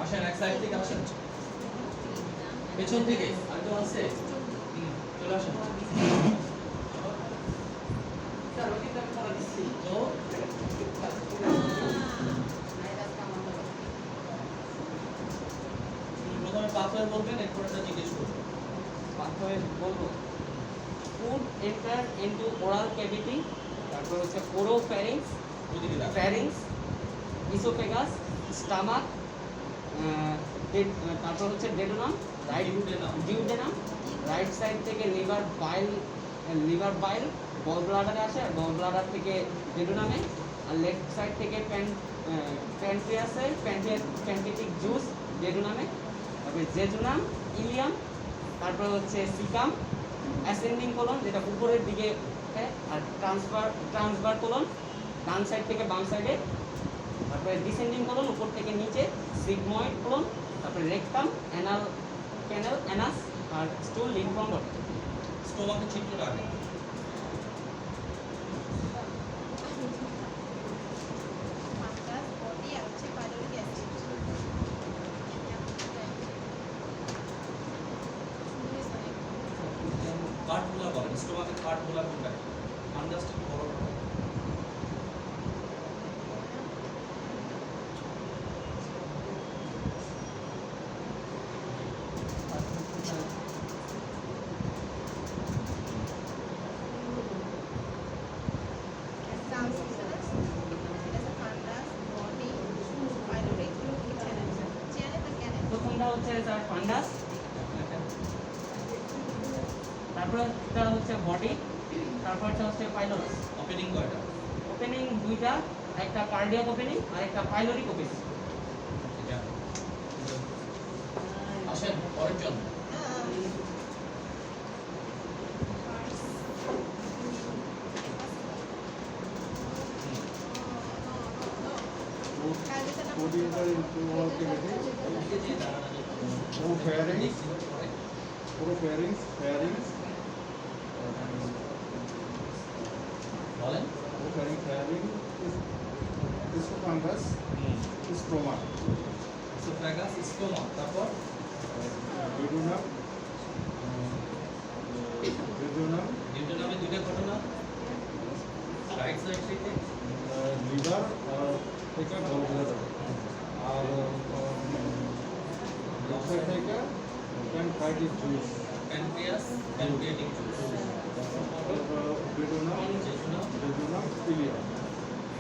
আসেন এক সাইড থেকে আসেন, পেছন থেকে আর কেউ আছে? চলে আসেন। স্যার ওইটা আমি পড়া দিচ্ছি তো প্রথমে পাথর বলবেন, এরপর এটা জিজ্ঞেস করবেন। পাথরে বলবো food enter into oral cavity, তারপর হচ্ছে ওরোফ্যারিংস, ফ্যারিংস, ইসোফেগাস, স্টামাক, তারপর হচ্ছে duodenum, right duodenum, right side থেকে লিভার বাইল গল ব্লাডারে আসে, আর গল ব্লাডার থেকে ডেডোনামে, আর লেফট সাইড থেকে প্যানক্রিয়াসে প্যানক্রিয়াটিক জুস ডেডোনামে, তারপরে জেজুনাম, ইলিয়াম, তারপর হচ্ছে সিকাম, অ্যাসেন্ডিং কোলন যেটা উপরের দিকে ওঠে, আর ট্রান্সভার কোলন ডান সাইড থেকে বাম সাইডে, তারপরে ডিসেন্ডিং কোলন উপর থেকে নিচে, সিগময়েড কোলন, তারপরে রেকটাম, অ্যানাল ক্যানেল, অ্যানাস, আর স্টুল লিম্ফোম বটে। স্টোমাকের চিত্রটা আগে পার্টগুলো বলেন, স্টোমাকের পার্টগুলো কোনটা? আন্দাজটা কি বড় বড়? প্রথমটা হচ্ছে স্যার ফান্ডাস, তারপরে এটা হচ্ছে বডি, তারপরটা হচ্ছে পাইলোরাস। ওপেনিং কয়টা? ওপেনিং দুইটা, একটা কার্ডিয়াক ওপেনিং আর একটা পাইলোরিক ওপেনিং। এটা আসেন পরের জন। Food enter into oral cavity. Oropharynx, pharynx, বলেন। oropharynx, esophagus, stroma, oesophagus, stoma, তারপর duodenum, ডিউডেনামে দুইটা ঘটনা, রাইট সাইড থেকে liver থেকে gallbladder, আর left side থেকে pancreatic juice, pancreas, pancreatic juice, duodenum, jejunum, ileum,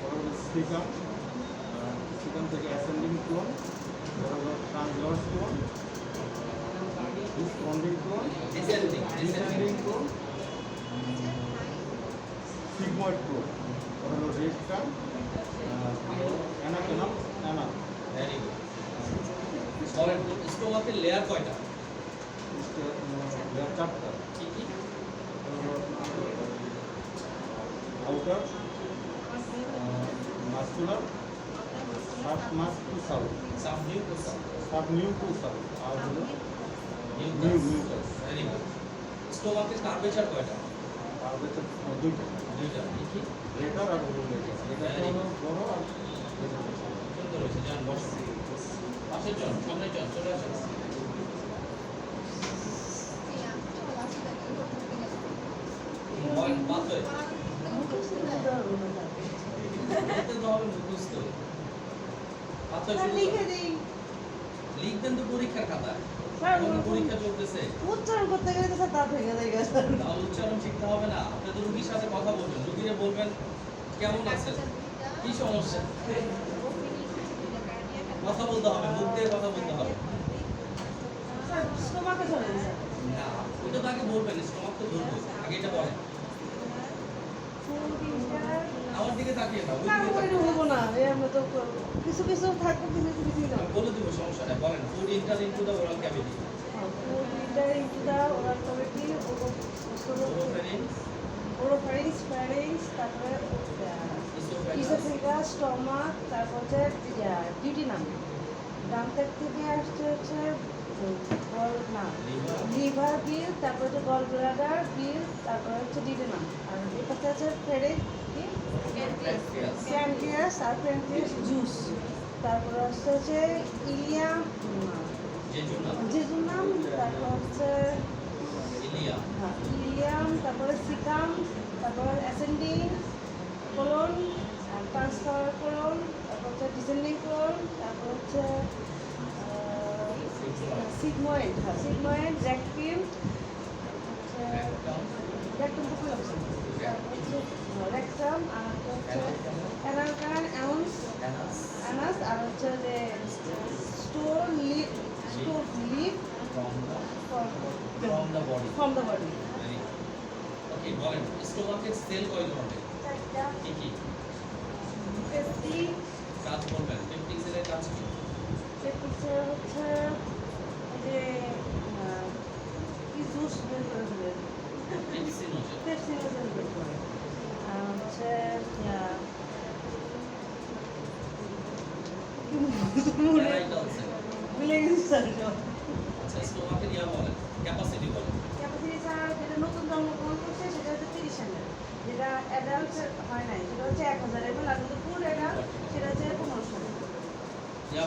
और cecum থেকে ascending colon, transverse colon, descending colon, descending colon, sigmoid colon, और rectum, anacanum, anal, very good. বলেন স্টোমাকের layer কয়টা? চারটা, কি কি? outer, muscular, submuscular, submucosal, আর হলো mucus, ভেরি গুড। স্টোমাকের কার্ভেচার কয়টা? আর হচ্ছে দুইটা, দুইটা। কি কি? লেটার আর হলো লেটার, লেটার হলো বড় আর সুন্দর হয়েছে, যান বসুন। পাশের জন, সামনের জন, চলে আসেন। বলেন পাথর বলতে তো হবে মুখস্থ। পাথর লিখবেন তো পরীক্ষার খাতায়। এখন পরীক্ষা চলতেছে, উচ্চারণ করতে গেলে তো স্যার দাঁত ভেঙে যায় স্যার। তাহলে উচ্চারণ শিখতে হবে না। আপনি তো রুগীর সাথে কথা বলবেন, রুগীরে বলবেন কেমন আছেন, কি সমস্যা, কথা বলতে হবে, মুখ দিয়ে কথা বলতে হবে। স্যার স্টোমাকে চলে স্যার। না ওটা তো আগে বলবেন, স্টমাক তো ধরবো, আগে এটা বলেন। আমার দিকে তাকিয়ে না, ওই স্যার দিকে ওইটা তাকিয়ে। হবো না, এই আমরা তো কিছু কিছু থাকবো, কিছু কিছু কিছু না। আমি বলে দিব, সমস্যা নাই, বলেন। Food enter into the oral cavity, oropharynx, তারপরে ইসোফেগাস, স্টমাক, তারপর হচ্ছে ডিউডিনাম। ডান সাইড থেকে আসছে হচ্ছে লিভার বিল, তারপর হচ্ছে গল ব্লাডার বিল, তারপর হচ্ছে ডিউডিনাম। আর এই পাশে আছে প্যানক্রিয়াস আর প্যানক্রিয়াস জুস। তারপরে হচ্ছে ইলিয়াম, জেজুনা, জেজুনাম, তারপর হচ্ছে ইলিয়া, ইলিয়াম, তারপরে সিকাম, তারপর অ্যাসেন্ডিং কোলন, ট্রান্সফার কোলন, তারপর হচ্ছে ডিসেন্ডিং কোলন, তারপর হচ্ছে সিগময়েড, সিগময়েড, রেকটিম, রেকটাম, রেকটাম তো খুলে আছে, তারপর হচ্ছে রেকটাম, আর হচ্ছে অ্যানালকান, অ্যাউন্স, অ্যানাস, অ্যানাস, আর হচ্ছে যে stool leave, stool leave from the body. From the body. Very good. Okay, বলেন স্টোমাকের সেল কয় ধরনের? কি কি কাজ করবেন? পেপটিক সেলের কাজ কি? হচ্ছে এই যে কি জুস বের করে দিলেন, পেপসিনোজেন, পেপসিনোজেন বের করে, আর হচ্ছে প্যারাইটাল সেল। ভুলে গেছি স্যার। আচ্ছা, স্টোমাকের বলেন, ক্যাপাসিটি বলেন। ক্যাপাসিটি স্যার যেটা নতুন জন্মগ্রহণ করছে সেটা হচ্ছে 30 ml, যেটা অ্যাডাল্ট হয় নাই সেটা হচ্ছে 1000 ml, আর যদি ফুল অ্যাডাল্ট সেটা হচ্ছে 1500 ml।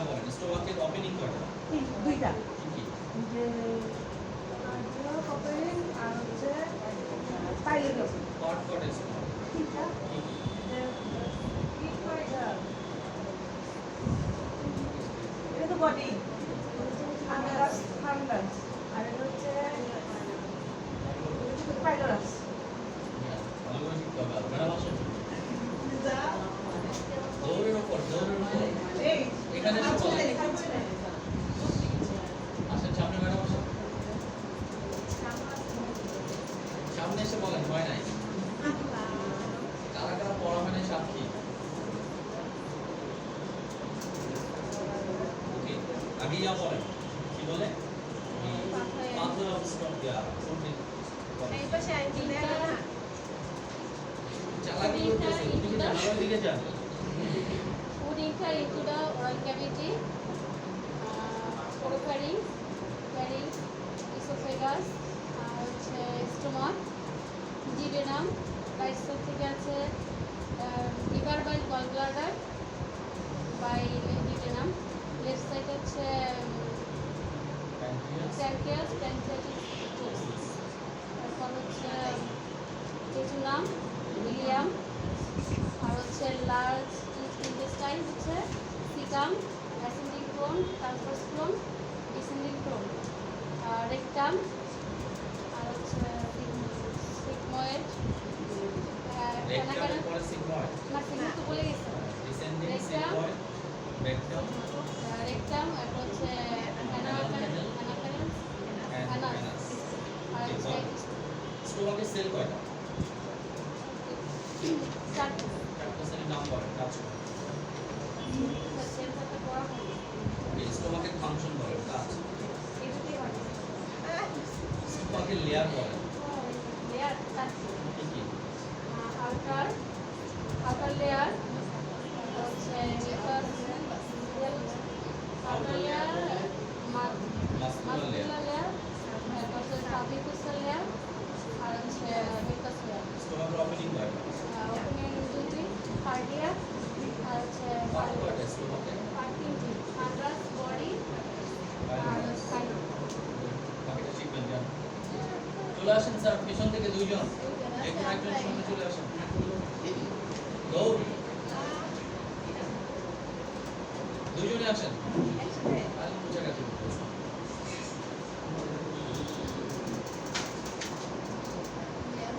বলেন স্টোমাকের ওপেনিং কয়টা? দুইটা, কি কি? যে কপেরিং আর হচ্ছে পাইলেট ওপেন, কট কট স্টোমাক তিনটা। কি কি? এটা তো বডি, ফাঙ্গাস, ফাঙ্গাস, আর এটা হচ্ছে পাইলোরাস। ভালো করে শিখতে হবে আর ম্যাডাম আসেন। দৌড়ের উপর এই এখানে এসে বলেন। আসেন সামনে ম্যাডাম আসেন। সামনে এসে বলেন হয় নাই। কারা কারা পড়া হয় নাই সাক্ষী? ওকে, আগে বলেন কি বলে? পাথর অফ স্টক চালাকি করতেছে, তুমি কি জানালার দিকে যান? Food enter into the oral cavity, oropharynx, pharynx, esophagus, আর হচ্ছে stomach, duodenum, right side থেকে আছে liver bile gallbladder, bile duodenum, left side হচ্ছে pancreas, pancreatic juice, তারপর হচ্ছে jejunum, ileum, আর হচ্ছে লার্জ ইন্টেস্টাইন হচ্ছে caecum, ascending colon, transverse colon, descending colon, rectum, আর হচ্ছে সিগময়েড, রেকটামের পরে সিগময়েড, না সিগময়েড তো বলে গেছে, descending Rectum. Sigmoid, rectum rectum, তারপর হচ্ছে অ্যানাফারেন্স, এন্ড অ্যানাস, ভেনাস। আর ওকে, হচ্ছে বলেন স্টোমাকের সেল কয়টা? চারটে চারটা সেলের নাম বলেন, কাজ করে। সেন্টারটা পড়া হয় ওকে, স্টোমাকের ফাংশন বলেন, কাজ। এটাতেই হয় স্টোমাকের লেয়ার বলেন, লেয়ার চারটে কি কি? outer layer হচ্ছে outer layer muscular layer. muscular layer, তারপর হচ্ছে submucosal layer, আর হচ্ছে mucous layer, স্টোমাকের ওপেনিং কয়টা? opening দুটি, cardiac, আর হচ্ছে পার্ট কয়টা স্টোমাকের? তিনটি, fundus, body, আর spinal। বাকিটা শিখবেন জান। চলে আসেন স্যার, পিছন থেকে দুইজন, একজন একজন সামনে চলে আসেন। দৌড়, দুইজনই আসেন। আরে কোন জায়গা থেকে?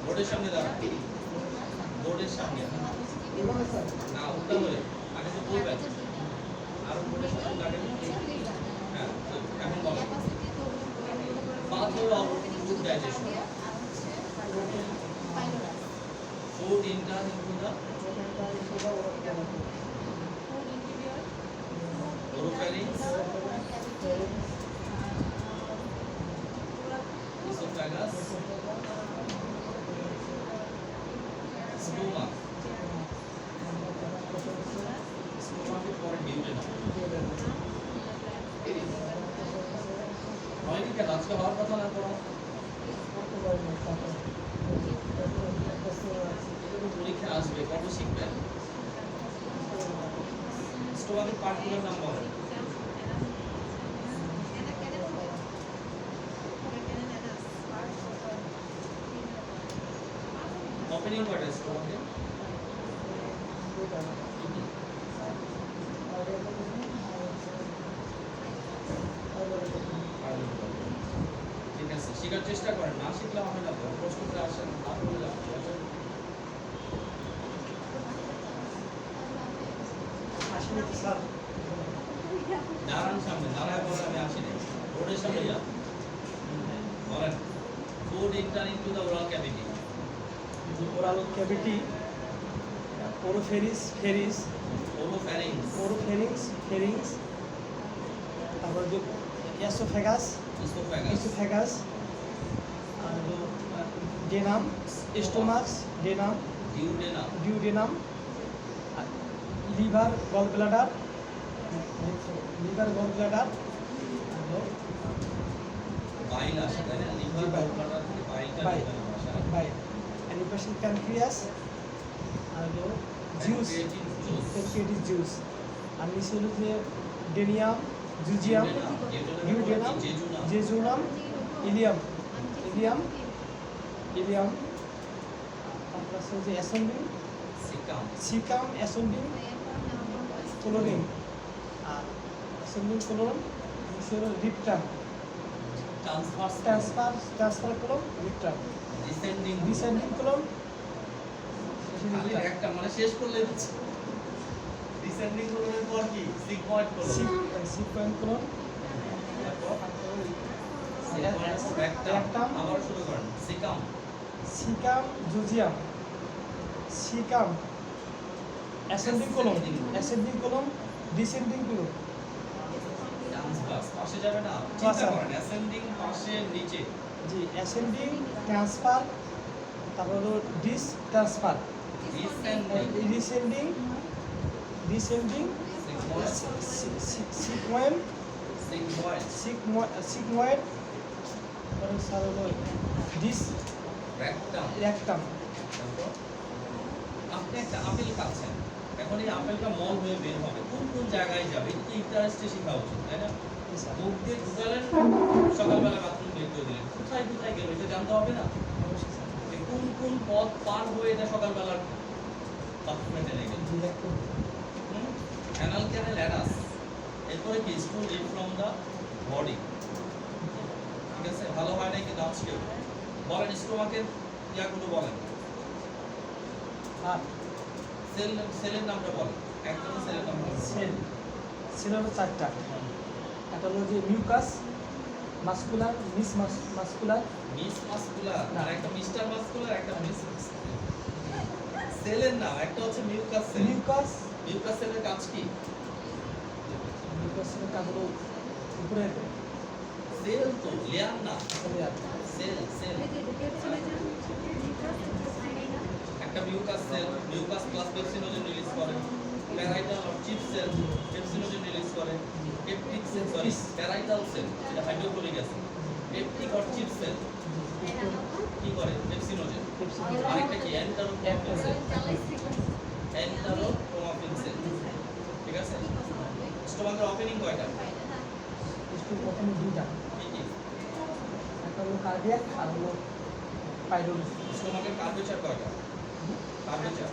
বোর্ডের সামনে দাঁড়ান, বোর্ডের সামনে না উল্টা হয়ে আগে তো বলবেন, আর বোর্ডের সামনে দাঁড়ান। হ্যাঁ, তো এখন বলেন পাথর of food digestion, food enter into the oropharynx, esophagus, stomach, স্টোমাকের পরে ডিউডেনাম। হয় কি আজকে হওয়ার কথা না পড়া? পরীক্ষা আসবে, কত শিখবেন? স্টোমাকের পার্টগুলোর নাম বলেন। ওপেনিং কয়টা স্টোমাকের? ঠিক আছে, শেখার চেষ্টা করেন, না শিখলে হবে না তো। প্রশ্ন করে আসেন, না করলে আসেন। দাঁড়ান সামনে, দাঁড়ায় বলেন আমি আসি নাই। বোর্ডের সামনে যান, বলেন food enter into the oral cavity. Oral cavity, oropharynx, pharynx, oropharynx, pharynx, তারপর যে এসোফেগাস, ইসোফ্যাগাস, আর duodenum, stomach, duodenum, duodenum, duodenum, liver, gall bladder, bile আসে, তাই না? লিভার, বাইল। গলব্লাডার থেকে বাইলটা বাইল। লিভারে আসে। বাই অ্যানিপাশন প্যানক্রিয়াস, আর juice, Pancreatic juice, pancreatic juice, আর নিচে হলো যে duodenum, jejunum, duodenum, jejunum, jejunum, ileum, তারপর আছে যে অ্যাসেন্ডিং, সিকাম, সিকাম, অ্যাসেন্ডিং, কোলোনিং, আর অ্যাসেন্ডিং কোলন, নিচে হলো rectum, transverse colon, rectum, descending, descending colon, খালি একটা মানে শেষ করলে হচ্ছে। ডিসেন্ডিং কোলনের পর কি? সিগময়েড কোলন, সিকোয়েন্ট কোলন, রেক্টাম, আবার শুরু করেন। Caecum, caecum, jejunum, caecum, ascending colon, descending colon, transverse, পাশে যাবে না, চিন্তা করেন অ্যাসেন্ডিং পাশে নিচে, জি অ্যাসেন্ডিং, ট্রান্সফার, তারপর হলো transfer, descending, descending, sigmoid, sigmoid, তারপরে স্যার হলো রেক্টাম। রেক্টাম। আপনি একটা আপেল খাচ্ছেন, এখন এই আপেলটা মল হয়ে বের হবে, কোন কোন জায়গায় যাবে এটা ইন্টারেস্টে শেখা উচিত, তাই না? মুখ দিয়ে ঢুকালেন, সকালবেলা বাথরুম বের করে দিলেন, কোথায় কোথায় গেল এটা জানতে হবে না? যে কোন কোন পথ পার হয়ে এটা সকালবেলা বাথরুমে টেনে গেল। অ্যানাল ক্যানেল অ্যানাস, এরপরে কি stool leave from the body. ঠিক আছে, ভালো হয় না কিন্তু আজকেও বলেন স্টোমাকের ইয়াগুলো বলেন, আর সেলের নামটা বলেন, একদম সেলের নাম বলেন। সেল হলো চারটা, একটা হলো যে মিউকাস, মাসকুলার, মাসকুলার, মিস মাসকুলার, না। আর একটা মিস্টার মাসকুলার, একটা মিস সেলের নাম, একটা হচ্ছে মিউকাস সেল। মিউকাস সেলের কাজ কি? মিউকাসের কাজ হলো উপরে সেল তো লেয়ার না, লেয়ার, সেল সেল। একটা mucus cell mucus plus pepsinogen release করে, parietal or chief cell pepsinogen release করে, peptic cell sorry parietal cell এটা hydrochloric acid, peptic or chief cell কি করে? পেপসিনোজেন। আরেকটা কি? Enterochromaffin cell, enterochromaffin cell. ঠিক আছে, স্টোমাকের ওপেনিং কয়টা? একটু প্রথমে দুইটা, কি কি? একটা হলো কার্ডিয়াক আর হলো পাইলোরিস। স্টোমাকের কার্ভেচার কয়টা? কার্ভেচার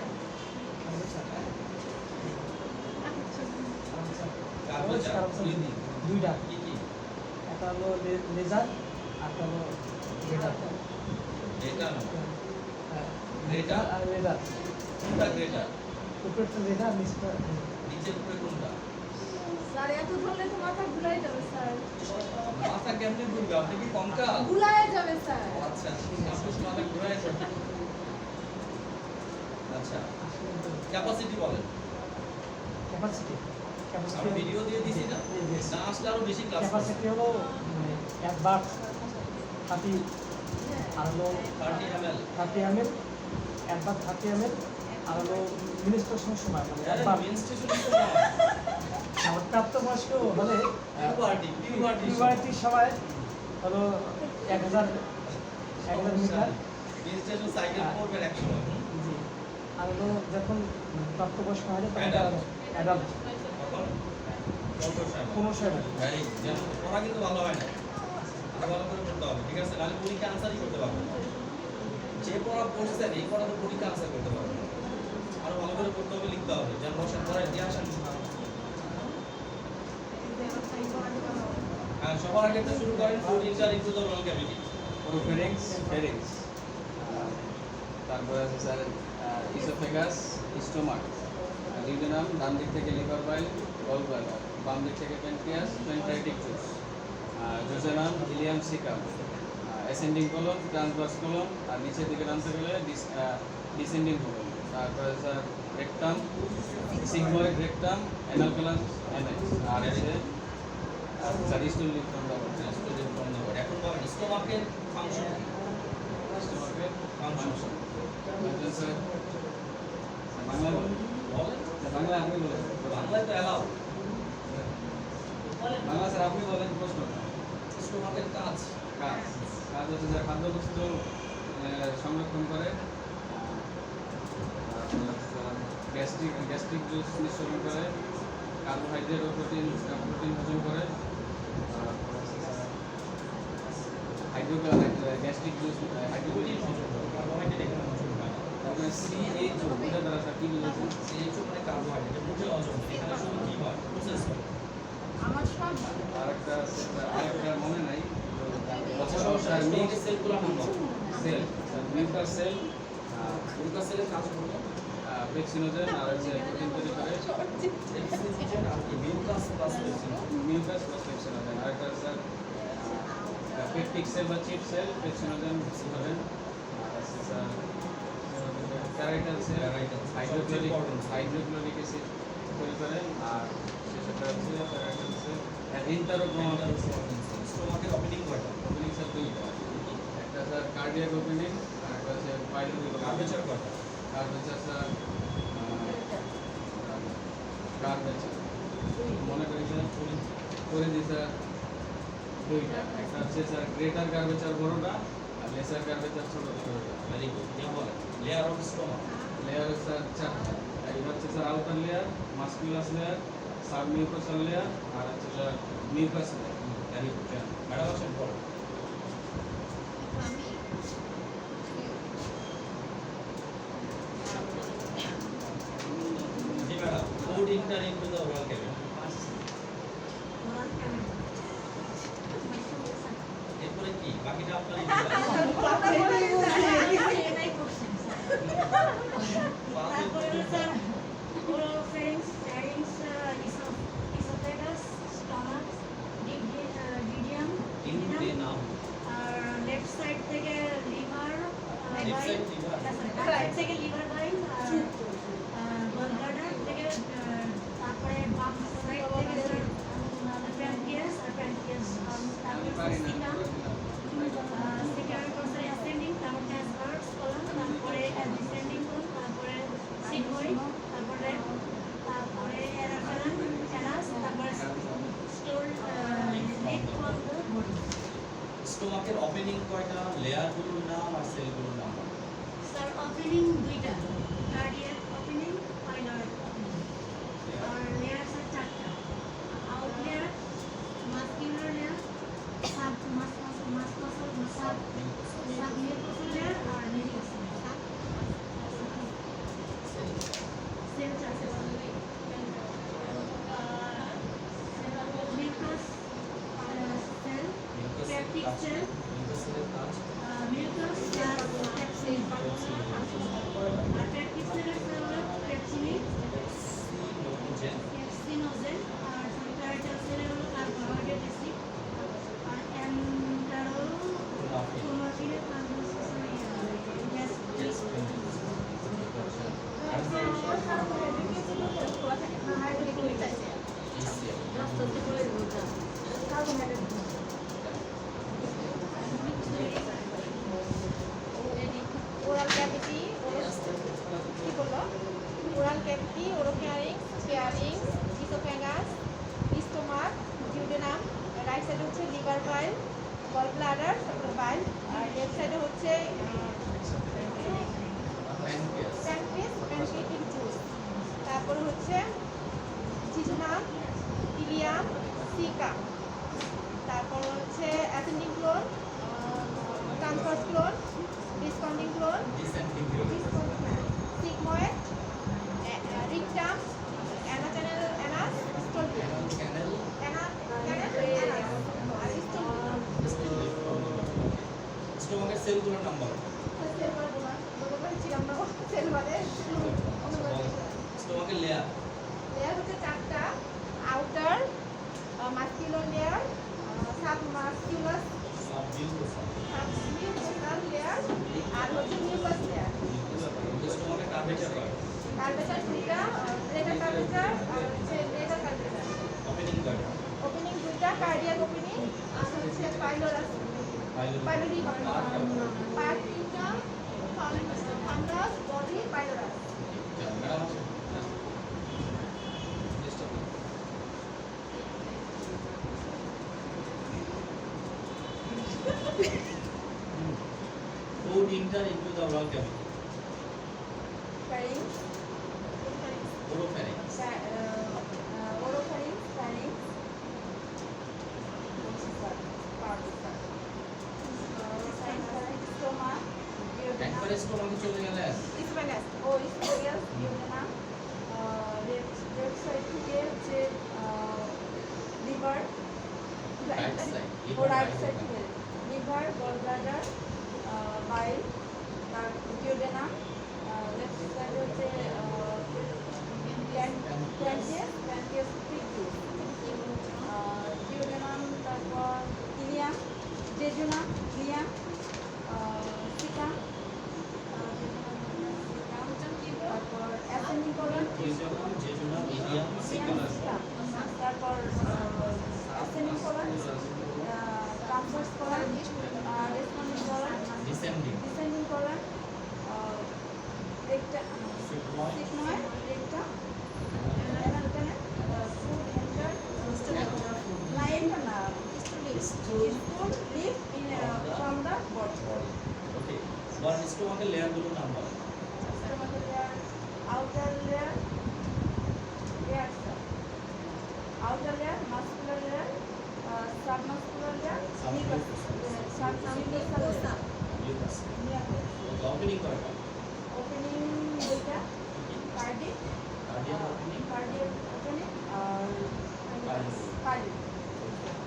দুইটা, কি কি? একটা হলো লেজার আর একটা হলো গ্রেটার। গ্রেটার, গ্রেটার আর লেজার, কোনটা গ্রেটার? উপরেরটা লেজার, নিচটা নিচের উপরে কোনটা? স্যার এত ধরলে তো মাথা ঘুরাই যাবে স্যার। মাথা কেমনে ঘুরবে? আপনি কি কঙ্কাল? ঘুরাই যাবে স্যার। ও আচ্ছা, আপনার মাথা ঘুরায় যাবে। আচ্ছা, ক্যাপাসিটি বলেন। ক্যাপাসিটি, আমি ভিডিও দিয়ে দিছি না? না আসলে আরো বেশি ক্লাস করব। ক্যাপাসিটি হলো মানে একবার 30 আর হলো 30 ml 30 ml, একবার 30 ml, আর হলো মিনিস্ট্রেশনের সময় মানে একবার মেনস্ট্রুয়েশনের সময় আমার প্রাপ্তবয়স্ক হলে পিউবার্টি পিউবার্টির সময় হলো 1000 মিটার, মেনস্ট্রুয়েশন সাইকেল করবেন এক সময়। জি, আর হলো যখন প্রাপ্তবয়স্ক হয় তখন Adult. অ্যাডাল্ট তখন 1500 টাকা। Very good. যেন পড়া কিন্তু ভালো হয় না, আরো ভালো করে পড়তে হবে, ঠিক আছে? নাহলে পরীক্ষা আনসারই করতে পারবে না। যে পড়া পড়ছেন এই পড়া তো পরীক্ষা আনসার করতে পারবে না। আরো ভালো করে পড়তে হবে, লিখতে হবে। যেন রসায়ন পড়া ইতিহাস আর হ্যাঁ, সবার আগে তো শুরু করেন food enter into the oral cavity. Pharynx তারপরে আছে স্যার ইসোফেগাস, স্টোমাক, ডিউডেনাম, ডান দিক থেকে লিভার বাইল, গল ব্লাডার, বাম দিক থেকে pancreas, pancreatic juice, jejunum, ileum caecum, ascending colon, transverse colon, আর নিচের দিকে টানতে গেলে ডিসেন্ডিং কোলন। তারপরে sir rectum, sigmoid rectum, anal gland, annex, আর আছে sir stool leave from the body. এখন বলেন স্টোমাকের ফাংশন কি? স্টোমাকের ফাংশন একজন স্যার বাংলা বলেন, বলেন। বাংলা আপনি বলেন, বাংলায় তো অ্যালাউ। বাংলা স্যার আপনি বলেন প্রশ্ন। স্টোমাকের কাজ কাজ কাজ হচ্ছে যে খাদ্যবস্তু সংরক্ষণ করে, গ্যাস্ট্রিক জুস নিঃসরণ করে, কার্বোহাইড্রেট ও প্রোটিন হজম করে, গ্যাস্ট্রিক জুস প্রোটিন হজম করে, কার্বোহাইড্রেট এখানে হজম হয় না। তারপরে CHO এটা দ্বারা স্যার কি বুঝেছেন? CHO মানে কার্বোহাইড্রেট, মুখে হজম হয়। এখানে শুধু কি হয়? প্রসেস হয়। আমার সব আরেকটা মনে নাই সমস্যা নাই, স্টোমাকের সেলগুলো নাম বলো। সেল মিউকাস সেল, মিউকাস সেলের কাজ হলো পেপসিনোজেন, আর হচ্ছে প্রোটিন তৈরি করে পেপসিনোজেন আর কি mucus plus pepsinogen. Mucus plus pepsinogen. আরেকটা স্যার পেপটিক সেল বা চিপ সেল, পেপসিনোজেন ধরেন, আর আছে sir parietal cell, hydrochloric acid তৈরি করে, আর শেষেরটা হচ্ছে প্যারাইটাল সেল ইন্টারোক্রোমাটিক সেল। স্টোমাকের ওপেনিং কয়টা? ওপেনিং স্যার দুইটা, একটা স্যার কার্ডিয়াক ওপেনিং আর একটা হচ্ছে পাইলোরিক। কার্ভেচার কয়টা? কার্ভেচার স্যার কার্ভেচার মনে করি স্যার করে দিই স্যার দুইটা, একটা হচ্ছে স্যার গ্রেটার কার্ভেচার বড়টা আর লেসার কার্ভেচার ছোটটা। Very good. নিয়ম বলেন। Layer of stomach. Layer sir চারটা, একটা হচ্ছে sir outer layer, muscular layer, submucosal layer, আর হচ্ছে sir mucous layer. Very good. Madam আছেন পড়ো। জি madam, food enter into the oral cavity. এরপরে কি? বাকিটা আপনারই তারপরে sir oropharynx, pharynx, oesophagus, stomach, duodenum. আর লেফট সাইড থেকে liver, Left side liver? Right থেকে লিভার বাইল, আর গল ব্লাডার থেকে, তারপরে বাম সাইড থেকে স্যার প্যানক্রিয়াস, আর প্যানক্রিয়াস, তারপরে সিকাম, সিকাম পরে অ্যাসেন্ডিং, তারপরে ট্রান্সভার্স কোলন, তারপরে ডিসেন্ডিং কোলন, তারপরে সিগময়েড, তারপরে এরাফেরান, ক্যানাস, তারপরে stool neck for the body. স্টোমাকের ওপেনিং কয়টা? লেয়ারগুলোর নাম আর সেলগুলোর নাম। স্যার ওপেনিং দুইটা, কার্ডিয়াক ওপেনিং, পাইলট ওপেনিং, আর লেয়ার স্যার চারটা, out layer, muscular layer, submucosal layer, আর মিউকাস লেয়ার। সেল চারটে, মিউকাস সেল, পেপটিক সেল, মিউকাসের কাজ। মিউকাস প্লাস পেপসিন, আর পেপটিক সেলের সেল হলো পেপসিনিক, পেপসিনোজেন, আর প্যারাইটাল সেলের হলো কার্বোহাইড্রেট অ্যাসিড, আর এন্টারোক্রোমাটিনের ওরাল ক্যাভিটি, কি বললো? Oral cavity, oropharynx, pharynx, oesophagus, stomach, duodenum, right সাইডে হচ্ছে লিভার বাইল, গল ব্লাডার, তারপরে বাইল, আর লেফট সাইডে হচ্ছে প্যানক্রিয়াস, প্যানক্রিয়াটিক জুস, তারপরে হচ্ছে জিজুনাম, ইলিয়াম, সিকা। তারপর হচ্ছে ascending colon, transverse colon, discounting colon, descending sigmoid, rectum, anal channel anus, স্টোলভিয়া। চ্যানেল অ্যানা চ্যানেল অ্যানাস আর স্টোলভিয়া। স্টোমাকের সেলগুলোর নাম্বার স্টোমাকের লেয়ার লেয়ার হচ্ছে 4টা, outer muscular layer, submuscular submucosal layer আর হচ্ছে মিউকাস লেয়ার। স্টোমাকের কার্ভেচার হয় কার্ভেচার 2টা, লেটার কার্ভেচার আর হচ্ছে lesser curvature. Opening card opening 2টা, কার্ডিয়াক ওপেনিং আর হচ্ছে পাইলোরাস পাইলোরি পার্ট 3টা, fundus body pylorus. Food enter into the oral cavity. Pharynx, Oropharynx. oropharynx, pharynx, stoma, একবারে স্টোমাকে চলে গেলে esophagus, esophagus, duodenum, left side থেকে হচ্ছে liver, Right side, ও right side থেকে liver, gallbladder, bile, তার duodenum, left side হচ্ছে pancreas, duodenum, তারপর ileum, jejunum, ileum, cecum, তারপর ascending colon, জেজুনাম ইডিয়াম সিকুলাস তারপর ascending colon, transverse colon, descending colon, descending descending colon, recta, sigmoid, recta, anal canal, food enter, stool leaf in from the body. Okay one স্টোমাকের লেয়ারগুলো number Stomachal layer, outer layer, outer layer, muscular layer, submuscular layer, submucosal ইউকাস layer. ওকে opening কয়টা Opening দুইটা, cardiac, cardiac opening cardiac opening, cardiac.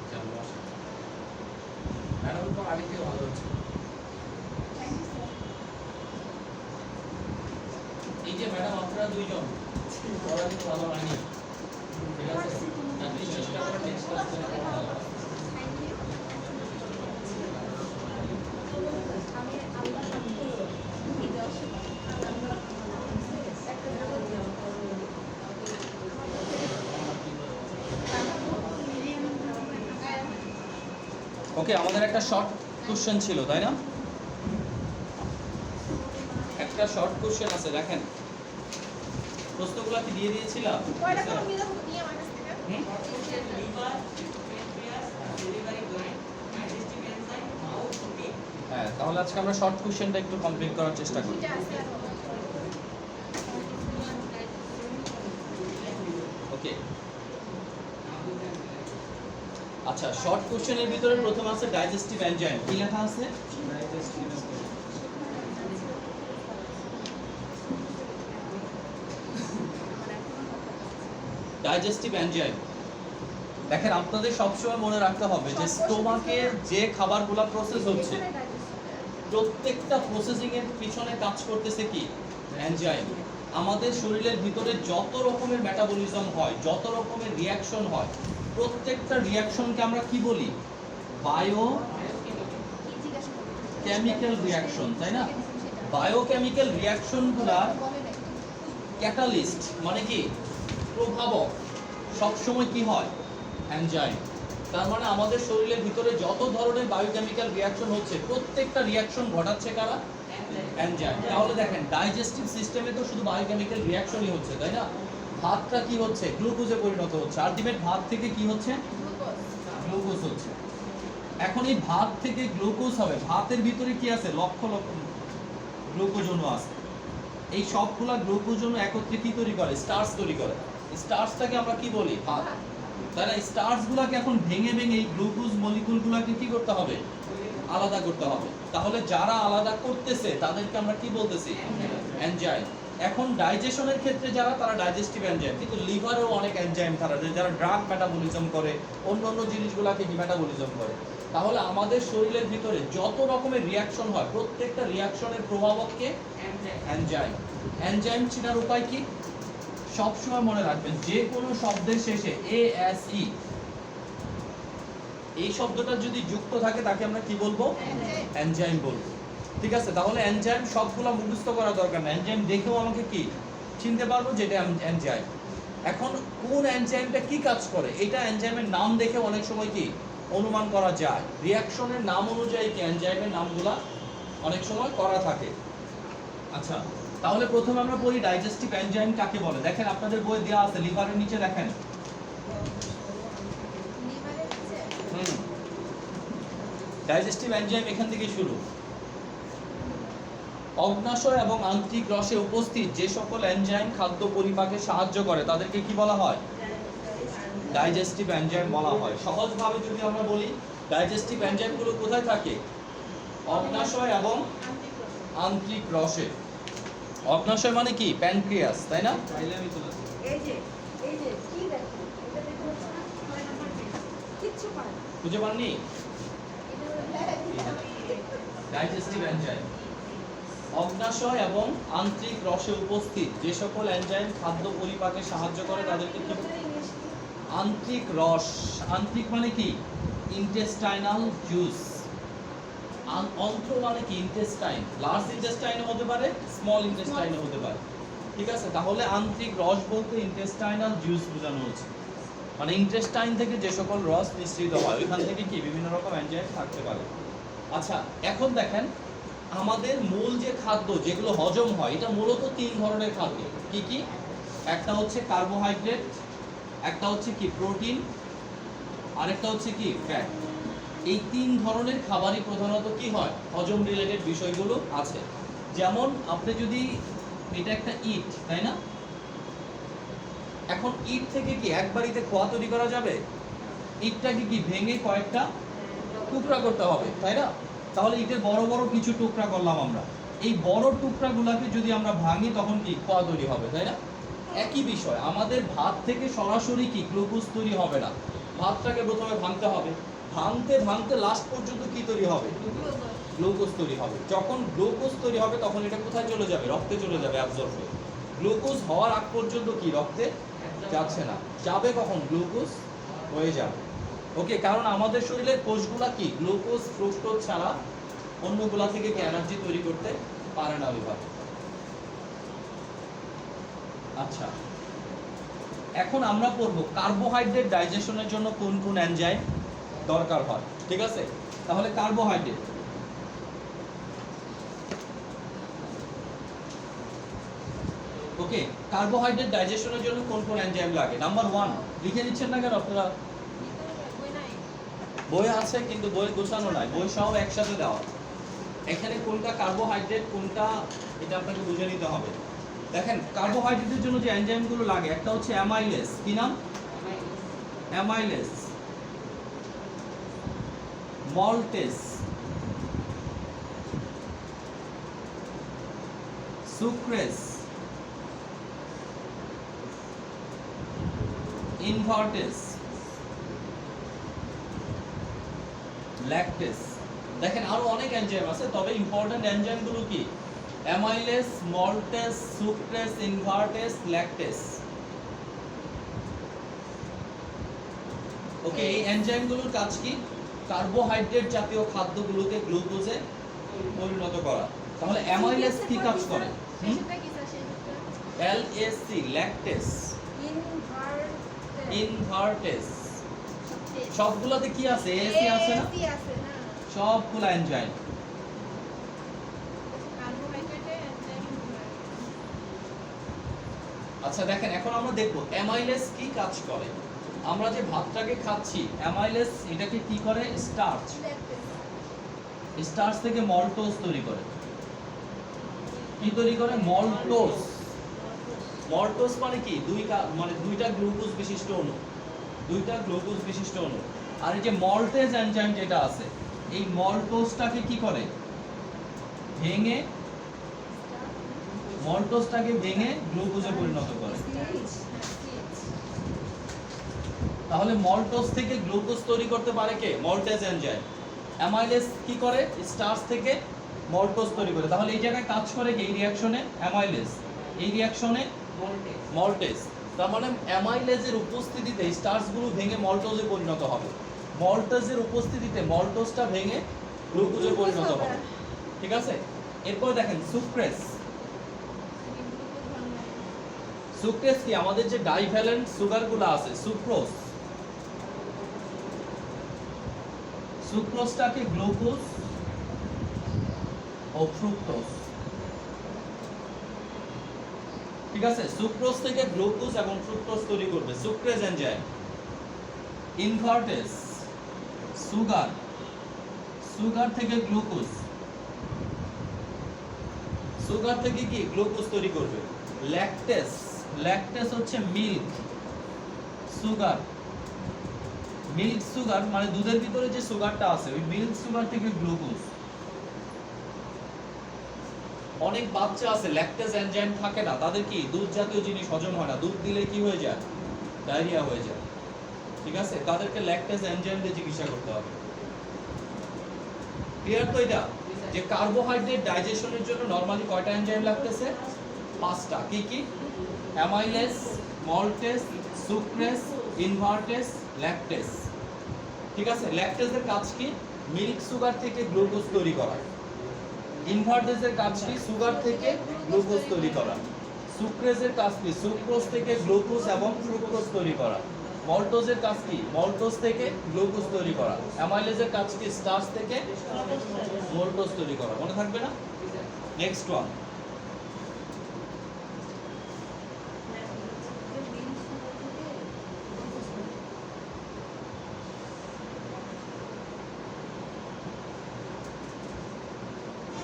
চালু আসে madam তো আগে থেকে ভালো হচ্ছে Thank you, sir. এই যে ম্যাডাম আপনারা দুইজন ওরা কিন্তু ভালো হয়নি ঠিক আছে আপনি চেষ্টা করে নেক্সট ক্লাস থেকে ভালো হবে। Thank you. আমি আল্লাহ ওকে আমাদের একটা শর্ট কোশ্চেন ছিল তাই না একটা শর্ট কোশ্চেন আছে দেখেন প্রশ্নগুলো কি দিয়ে দিয়েছিলাম কয়টা কোনো মিলে নিয়ে আমার কাছ থেকে হুম? হ্যাঁ তাহলে আজকে আমরা শর্ট কোশ্চেনটা একটু কমপ্লিট করার চেষ্টা করি দুইটা আছে আর ওকে আচ্ছা শর্ট কোশ্চেনের ভিতরে প্রথম আছে ডাইজেস্টিভ এনজাইম কি লেখা আছে ডাইজেস্টিভ এনজাইম দেখেন আপনাদের সবসময় মনে রাখতে হবে যে স্টোমাকে যে খাবারগুলো প্রসেস হচ্ছে প্রত্যেকটা প্রসেসিং এর পিছনে কাজ করতেছে কি এনজাইম আমাদের শরীরের ভিতরে যত রকমের মেটাবলিজম হয় যত রকমের রিঅ্যাকশন হয় প্রত্যেকটা রিঅ্যাকশনকে আমরা কি বলি বায়ো কেমিক্যাল রিঅ্যাকশন তাই না বায়োকেমিক্যাল রিঅ্যাকশনগুলা ক্যাটালিস্ট মানে কি প্রভাবক সবসময় কি হয় এনজাইম তার মানে আমাদের শরীরের ভিতরে যত ধরনের বায়োকেমিক্যাল রিঅ্যাকশন হচ্ছে প্রত্যেকটা রিঅ্যাকশন ঘটাচ্ছে কারা এনজাইম তাহলে দেখেন ডাইজেস্টিভ সিস্টেমে তো শুধু বায়োকেমিক্যাল রিঅ্যাকশনই হচ্ছে তাই না ভাতটা কি হচ্ছে গ্লুকোজে পরিণত হচ্ছে আলটিমেট ভাত থেকে কি হচ্ছে গ্লুকোজ হচ্ছে এখন এই ভাত থেকে গ্লুকোজ হবে ভাতের ভিতরে কি আছে লক্ষ লক্ষ গ্লুকোজ অণু আছে এই সবগুলা গ্লুকোজ অণু একত্রে কি তৈরি করে স্টার্চ তৈরি করে স্টার্চটাকে আমরা কি বলি ভাত তাই না? স্টার্চ গুলাকে এখন ভেঙে ভেঙে এই গ্লুকোজ মলিকুল গুলাকে কি করতে হবে? আলাদা করতে হবে। তাহলে যারা আলাদা করতেছে তাদেরকে আমরা কি বলতেছি? এনজাইম। এখন ডাইজেশনের ক্ষেত্রে যারা, তারা ডাইজেস্টিভ এনজাইম, কিন্তু লিভারেও অনেক এনজাইম তারা, যারা ড্রাগ মেটাবলিজম করে, অন্য অন্য জিনিসগুলোকে কি মেটাবলিজম করে। তাহলে আমাদের শরীরের ভিতরে যত রকমের রিয়াকশন হয়, প্রত্যেকটা রিয়াকশনের প্রভাবককে এনজাইম। এনজাইম চেনার উপায় কি? সবসময় মনে রাখবেন, যে কোনো শব্দের শেষে ASE এই শব্দটা যদি যুক্ত থাকে তাকে আমরা কি বলবো? এনজাইম বলবো। ঠিক আছে, তাহলে এনজাইম সবগুলো মুখস্থ করা দরকার না, এনজাইম দেখেও আমাকে কি চিনতে পারবো যে এটা এনজাইম। এখন কোন এনজাইমটা কি কাজ করে, এটা এনজাইমের নাম দেখে অনেক সময় কি অনুমান করা যায়। রিঅ্যাকশনের নাম অনুযায়ী কি এনজাইমের নামগুলা অনেক সময় করা থাকে। আচ্ছা, তাহলে প্রথমে আমরা পড়ি ডাইজেস্টিভ এনজাইম কাকে বলে। দেখেন আপনাদের বই দেওয়া আছে, লিভারের নিচে দেখেন। ডাইজেস্টিভ এনজাইম এখান থেকে শুরু। অগ্নাশয় এবং আন্ত্রিক রসে উপস্থিত যে সকল এনজাইম খাদ্য পরিপাকে সাহায্য করে তাদেরকে কি বলা হয়? ডাইজেস্টিভ এনজাইম বলা হয়। সহজভাবে যদি আমরা বলি, ডাইজেস্টিভ এনজাইমগুলো কোথায় থাকে? অগ্নাশয় এবং আন্ত্রিক রসে। অগ্নাশয় মানে কি? প্যানক্রিয়াস, তাই না? এই যে কি দেখো, এটা দেখো না, 6 নাম্বার পেজ, কিচ্ছু পায় না। বুঝে পাননি? ডাইজেস্টিভ এনজাইম অগ্নাশয় এবং আন্ত্রিক রসে উপস্থিত যে সকল এনজাইম খাদ্য পরিপাকে সাহায্য করে তাদেরকে কি? আন্ত্রিক রস। আন্ত্রিক মানে কি? Intestinal juice. অন্ত্র মানে কি? ইন্টেস্টাইন। লার্জ ইন্টেস্টাইনও হতে পারে, স্মল ইন্টেস্টাইনও হতে পারে। ঠিক আছে, তাহলে আন্ত্রিক রস বলতে ইন্টেস্টাইনাল জুস বোঝানো হচ্ছে, মানে ইন্টেস্টাইন থেকে যে সকল রস নিঃসৃত হয় ওইখান থেকে কি বিভিন্ন রকম এনজাইম থাকতে পারে। আচ্ছা, এখন দেখেন আমাদের মূল যে খাদ্য যেগুলো হজম হয়, এটা মূলত 3 ধরনের খাদ্য। কি কি? একটা হচ্ছে কার্বোহাইড্রেট, একটা হচ্ছে কি প্রোটিন, আর একটা হচ্ছে কি ফ্যাট। এই 3 ধরনের খাবারই প্রধানত কি হয়? হজম রিলেটেড বিষয়গুলো আছে। যেমন আপনি যদি, এটা একটা ইট, তাই না? এখন ইট থেকে কি একবারিতে খোয়া তৈরি করা যাবে? ইটটাকে কি ভেঙে কয়েকটা টুকরা করতে হবে, তাই না? তাহলে ইটের বড় বড় কিছু টুকরা করলাম আমরা, এই বড় টুকরাগুলোকে যদি আমরা ভাঙি তখন কি খোয়া তৈরি হবে, তাই না? একই বিষয়, আমাদের ভাত থেকে সরাসরি কি গ্লুকোজ তৈরি হবে না, ভাতটাকে প্রথমে ভাঙতে হবে, ভাঙতে ভাঙতে লাস্ট পর্যন্ত কি তৈরি হবে? গ্লুকোজ তৈরি হবে। যখন গ্লুকোজ তৈরি হবে তখন এটা কোথায় চলে যাবে? রক্তে চলে যাবে, অ্যাবজর্ব হয়ে। গ্লুকোজ হওয়ার আগ পর্যন্ত কি রক্তে যাচ্ছে না, যাবে কখন? গ্লুকোজ হয়ে যাবে। ওকে, কারণ আমাদের শরীরের কোষগুলা কি গ্লুকোজ ফ্রুক্টোজ ছাড়া অন্যগুলা থেকে কি এনার্জি তৈরি করতে পারে না ওইভাবে। আচ্ছা, এখন আমরা পড়ব কার্বোহাইড্রেট ডাইজেশনের জন্য কোন কোন এনজাইম দরকার হয়। ঠিক আছে, তাহলে কার্বোহাইড্রেট, ওকে, কার্বোহাইড্রেট ডাইজেশনের জন্য কোন কোন এনজাইম লাগে? নাম্বার 1 লিখে নিচ্ছেন না কেন আপনারা? বই আছে কিন্তু বই গোছানো নাই, বই সব একসাথে দেওয়া। এখানে কোনটা কার্বোহাইড্রেট কোনটা এটা আপনাকে বুঝে নিতে হবে। দেখেন কার্বোহাইড্রেটের জন্য যে এনজাইমগুলো লাগে, একটা হচ্ছে অ্যামাইলেজ। কি নাম? Amylase, maltase, sucrose, ইনভার্টেস, lactase. দেখেন আরো অনেক এনজাইম আছে, তবে ইম্পর্টেন্ট এনজাইমগুলো কি? Amylase, maltase, sucrose, ইনভার্টেস, lactase. ওকে, এই এনজাইমগুলোর কাজ কি? কার্বোহাইড্রেট জাতীয় খাদ্যগুলোকে গ্লুকোজে পরিণত করা। তাহলে অ্যামাইলেজ কি কাজ করে? LSC, lactase, invertase. সবগুলোতে কি আছে? এসি আছে না? সবগুলো এনজাইম। আচ্ছা দেখেন, এখন আমরা দেখব অ্যামাইলেজ কি কাজ করে। আমরা যে ভাতটাকে খাচ্ছি, অ্যামাইলেজ এটাকে কি করে? স্টার্চ, স্টার্চ থেকে মল্টোজ তৈরি করে। কি তৈরি করে? মল্টোজ। মল্টোজ মানে কি? দুইটা গ্লুকোজ বিশিষ্ট অণু। দুইটা গ্লুকোজ বিশিষ্ট অণু। আর এই যে মল্টেজ এনজাইম যেটা আছে, এই মল্টোজটাকে কি করে ভেঙে গ্লুকোজে পরিণত করে। তাহলে মল্টোজ থেকে গ্লুকোজ তৈরি করতে পারে কে? Maltase enzyme. অ্যামাইলেজ কি করে? স্টার্চ থেকে মল্টোজ তৈরি করে। তাহলে এই জায়গায় কাজ করে কি? এই রিঅ্যাকশনে অ্যামাইলেজ, এই রিঅ্যাকশনে মল্টেজ। তার মানে অ্যামাইলেজের উপস্থিতিতে স্টার্চগুলো ভেঙে মল্টোজে পরিণত হবে, মল্টেজের উপস্থিতিতে মল্টোজটা ভেঙে গ্লুকোজে পরিণত হবে। ঠিক আছে? এরপর দেখেন সুক্রেজ। সুক্রেজ কি? আমাদের যে ডাইভ্যালেন্ট সুগারগুলো আছে, সুক্রোজ, সুক্রোজটাকে গ্লুকোজ ও ফ্রুক্টোজ, ঠিক আছে, সুক্রোজ থেকে গ্লুকোজ এবং ফ্রুক্টোজ তৈরি করবে sucrase enzyme. Invertase, sugar, sugar থেকে গ্লুকোজ, সুগার থেকে কি? গ্লুকোজ তৈরি করবে। ল্যাকটেজ, ল্যাকটেজ হচ্ছে মিল্ক সুগার, মিল্ক সুগার মানে দুধের ভিতরে যে সুগারটা আছে, ওই মিল্ক সুগার থেকে গ্লুকোজ। অনেক বাচ্চা আছে ল্যাকটেজ এনজাইম থাকে না, তাদের কি দুধ জাতীয় জিনিস হজম হয় না, দুধ দিলে কি হয়ে যায়? ডায়রিয়া হয়ে যায়। ঠিক আছে, তাদেরকে ল্যাকটেজ এনজাইম দিয়ে চিকিৎসা করতে হবে। ক্লিয়ার তো এটা? যে কার্বোহাইড্রেট ডাইজেশনের জন্য নরমালি কয়টা এনজাইম লাগতেছে? 5টা। কি কি? Amylase, maltase, sucrase, invertase, lactase. ঠিক আছে, ল্যাকটেজের কাজ কি? মিল্ক সুগার থেকে গ্লুকোজ তৈরি করা। ইনভার্টেজের কাজ কি? সুগার থেকে গ্লুকোজ তৈরি করা। সুক্রেজের কাজ কি? সুক্রোজ থেকে গ্লুকোজ এবং ফ্রুক্টোজ তৈরি করা। মল্টোজের কাজ কি? মল্টোজ থেকে গ্লুকোজ তৈরি করা। অ্যামাইলেজের কাজ কি? স্টার্চ থেকে মল্টোজ তৈরি করা। মনে থাকবে না? নেক্সট ওয়ান,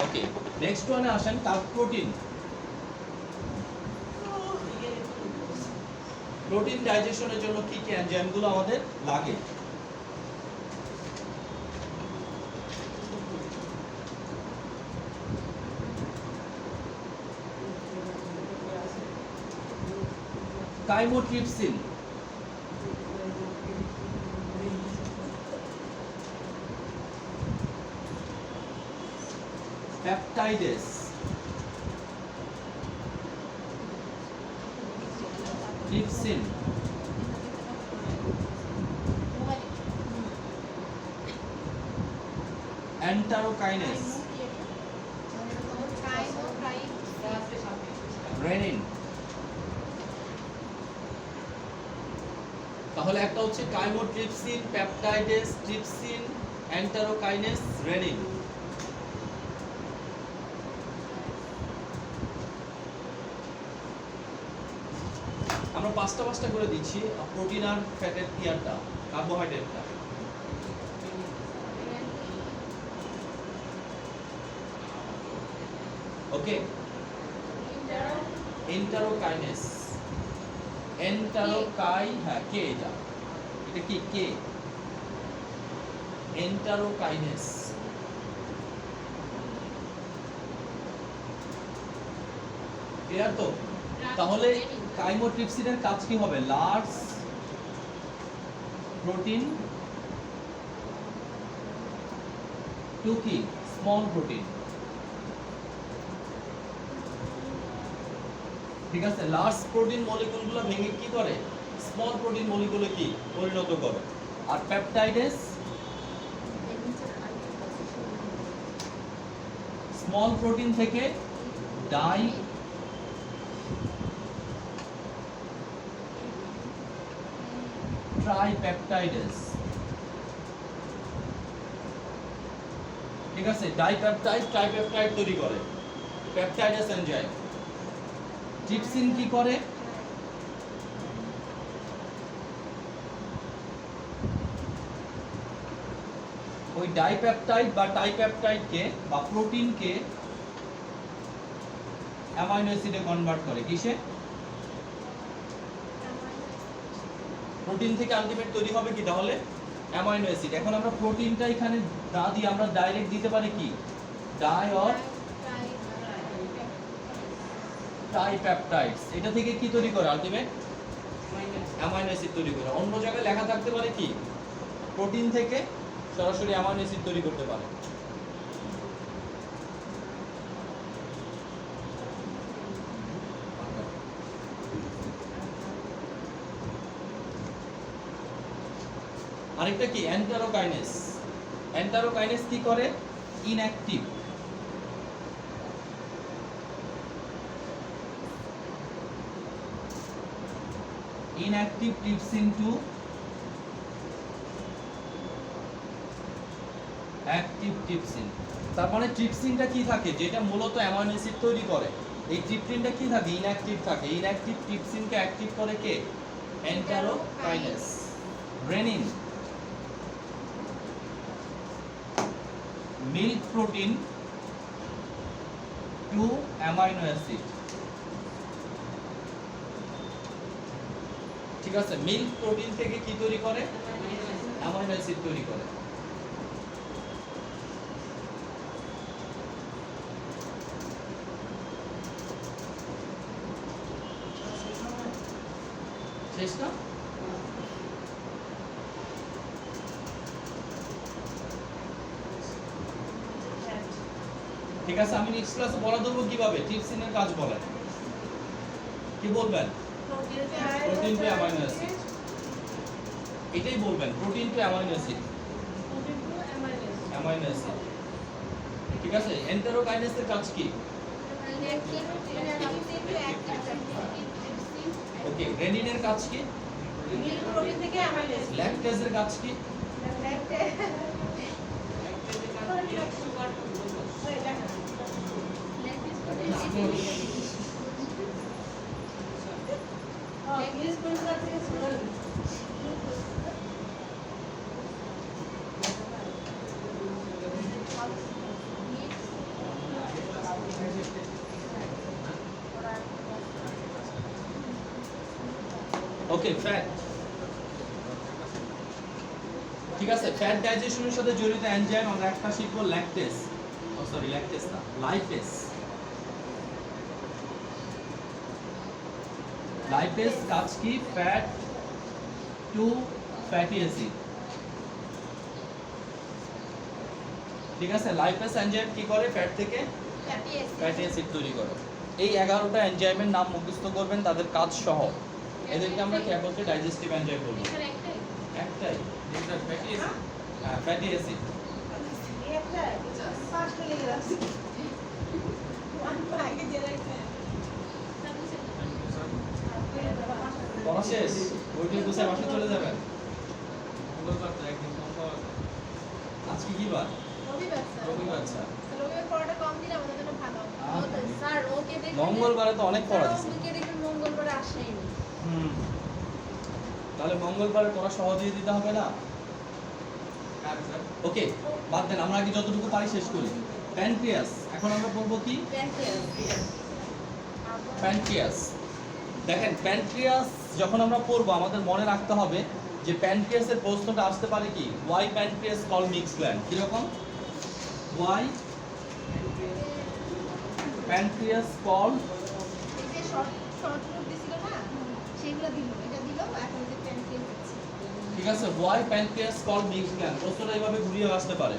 ওকে, নেক্সট ওয়ানে আসেন। প্রোটিন, প্রোটিন ডাইজেশনের জন্য কি কি এনজাইমগুলো আমাদের লাগে? Chymotrypsin, peptidase, trypsin, enterokinase, rennin. তাহলে একটা হচ্ছে chymotrypsin, peptidase, trypsin, enterokinase, rennin. আমরা পাঁচটা করে দিচ্ছি, প্রোটিন আর ফ্যাটের টিয়ারটা, কার্বোহাইড্রেটটা। ওকে, এন্টারোকাইনেস, এন্টারোকাই, হ্যাঁ কে, এটা কি? কে, এন্টারোকাইনেস। ক্লিয়ার তো? তাহলে কাইমোট্রিপসিনের কাজ কি হবে? লার্জ প্রোটিন টু কি? Small protein. ঠিক আছে, লার্জ প্রোটিন মলিকুলগুলো ভেঙে কি করে? স্মল প্রোটিন মলিকুলে কি পরিণত করে। আর পেপটাইডেস স্মল প্রোটিন থেকে ডাই ট্রাইপেপটাইডেস। ঠিক আছে, ডাইপেপটাইড ট্রাইপেপটাইড তৈরি করে পেপটাইডেস এনজাইম। ট্রিপসিন কি করে? ওই ডাইপেপটাইড বা ট্রাইপেপটাইডকে বা প্রোটিনকে অ্যামাইনো অ্যাসিডে কনভার্ট করে। কিসে? প্রোটিন থেকে আলটিমেট তৈরি হবে কি তাহলে অ্যামাইনো অ্যাসিড। এখন আমরা প্রোটিনটা এখানে না দিয়ে আমরা ডাইরেক্ট দিতে পারি কি ডাই অর ট্রাইপেপটাইডস। এটা থেকে কি তৈরি করে আলটিমেট অ্যামাইনো অ্যাসিড তৈরি করে। অন্য জায়গায় লেখা থাকতে পারে কি প্রোটিন থেকে সরাসরি অ্যামাইনো অ্যাসিড তৈরি করতে পারে। আরেকটা কি এন্টারোকাইনেস। এন্টারোকাইনেস কি করে inactive inactive trypsin to active trypsin। তার মানে ট্রিপসিনটা কি থাকে যেটা মূলত অ্যামাইনো অ্যাসিড তৈরি করে, এই ট্রিপসিনটা কি থাকে ইনঅ্যাক্টিভ থাকে। ইনঅ্যাক্টিভ ট্রিপসিনকে অ্যাক্টিভ করে কে enterokinase. Rennin milk protein to amino acid. ঠিক আছে, মিল্ক প্রোটিন থেকে কি তৈরি করে অ্যামাইনো অ্যাসিড তৈরি করে। শেষ না? ঠিক আছে, আমি নেক্সট ক্লাসে বলা দেবো কিভাবে ট্রিপসিনের কাজ বলেন। কি বলবেন? প্রোটিন টু অ্যামাইনো অ্যাসিড, এটাই বলবেন protein to amino acid. Amino acid ঠিক আছে। এন্টারোকাইনেসের কাজ কি? ওকে, রেনিনের কাজ কি? ল্যাকটেজের কাজ কি? ওকে, ফ্যাট। ঠিক আছে, ফ্যাট ডাইজেশনের সাথে জড়িত এনজাইম আমরা একটা শিখবো ল্যাকটেজ। ও সরি, ল্যাকটেজ না, লাইপেজ। লাইপেজ কাজ কি? Fat to fatty acid. ঠিক আছে, লাইপেজ এনজাইম কি করে? ফ্যাট থেকে ফ্যাটি অ্যাসিড তৈরি করে। এই 11টা এনজাইমের নাম মুখস্থ করবেন তাদের কাজ সহ। এদেরকে আমরা কি বলতে ডাইজেস্টিভ এনজাইম বলবো। একটাই যেটা ফ্যাটি অ্যাসিড। হ্যাঁ, ফ্যাটি অ্যাসিড। পড়া শেষ, বইটি গুছায় বাসা চলে যাবেন। আজকে কি বার? রবিবার। আচ্ছা, মঙ্গলবারে তো অনেক পড়া দিচ্ছে। মঙ্গলবারে আসেনি। তাহলে মঙ্গলবারে পড়া সহজেই দিতে হবে না? ওকে, বাদ দেন, আমরা আগে যতটুকু পারি শেষ করি। প্যানক্রিয়াস, এখন আমরা বলবো কি প্যানক্রিয়াস। দেখেন, প্যানক্রিয়াস যখন আমরা পড়বো আমাদের মনে রাখতে হবে যে প্যানক্রিয়াসের প্রশ্নটা আসতে পারে কি why pancreas call mix gland. কিরকম? Why pancreas call. ঠিক আছে, why pancreas call mix gland, প্রশ্নটা এইভাবে ঘুরিয়ে আসতে পারে।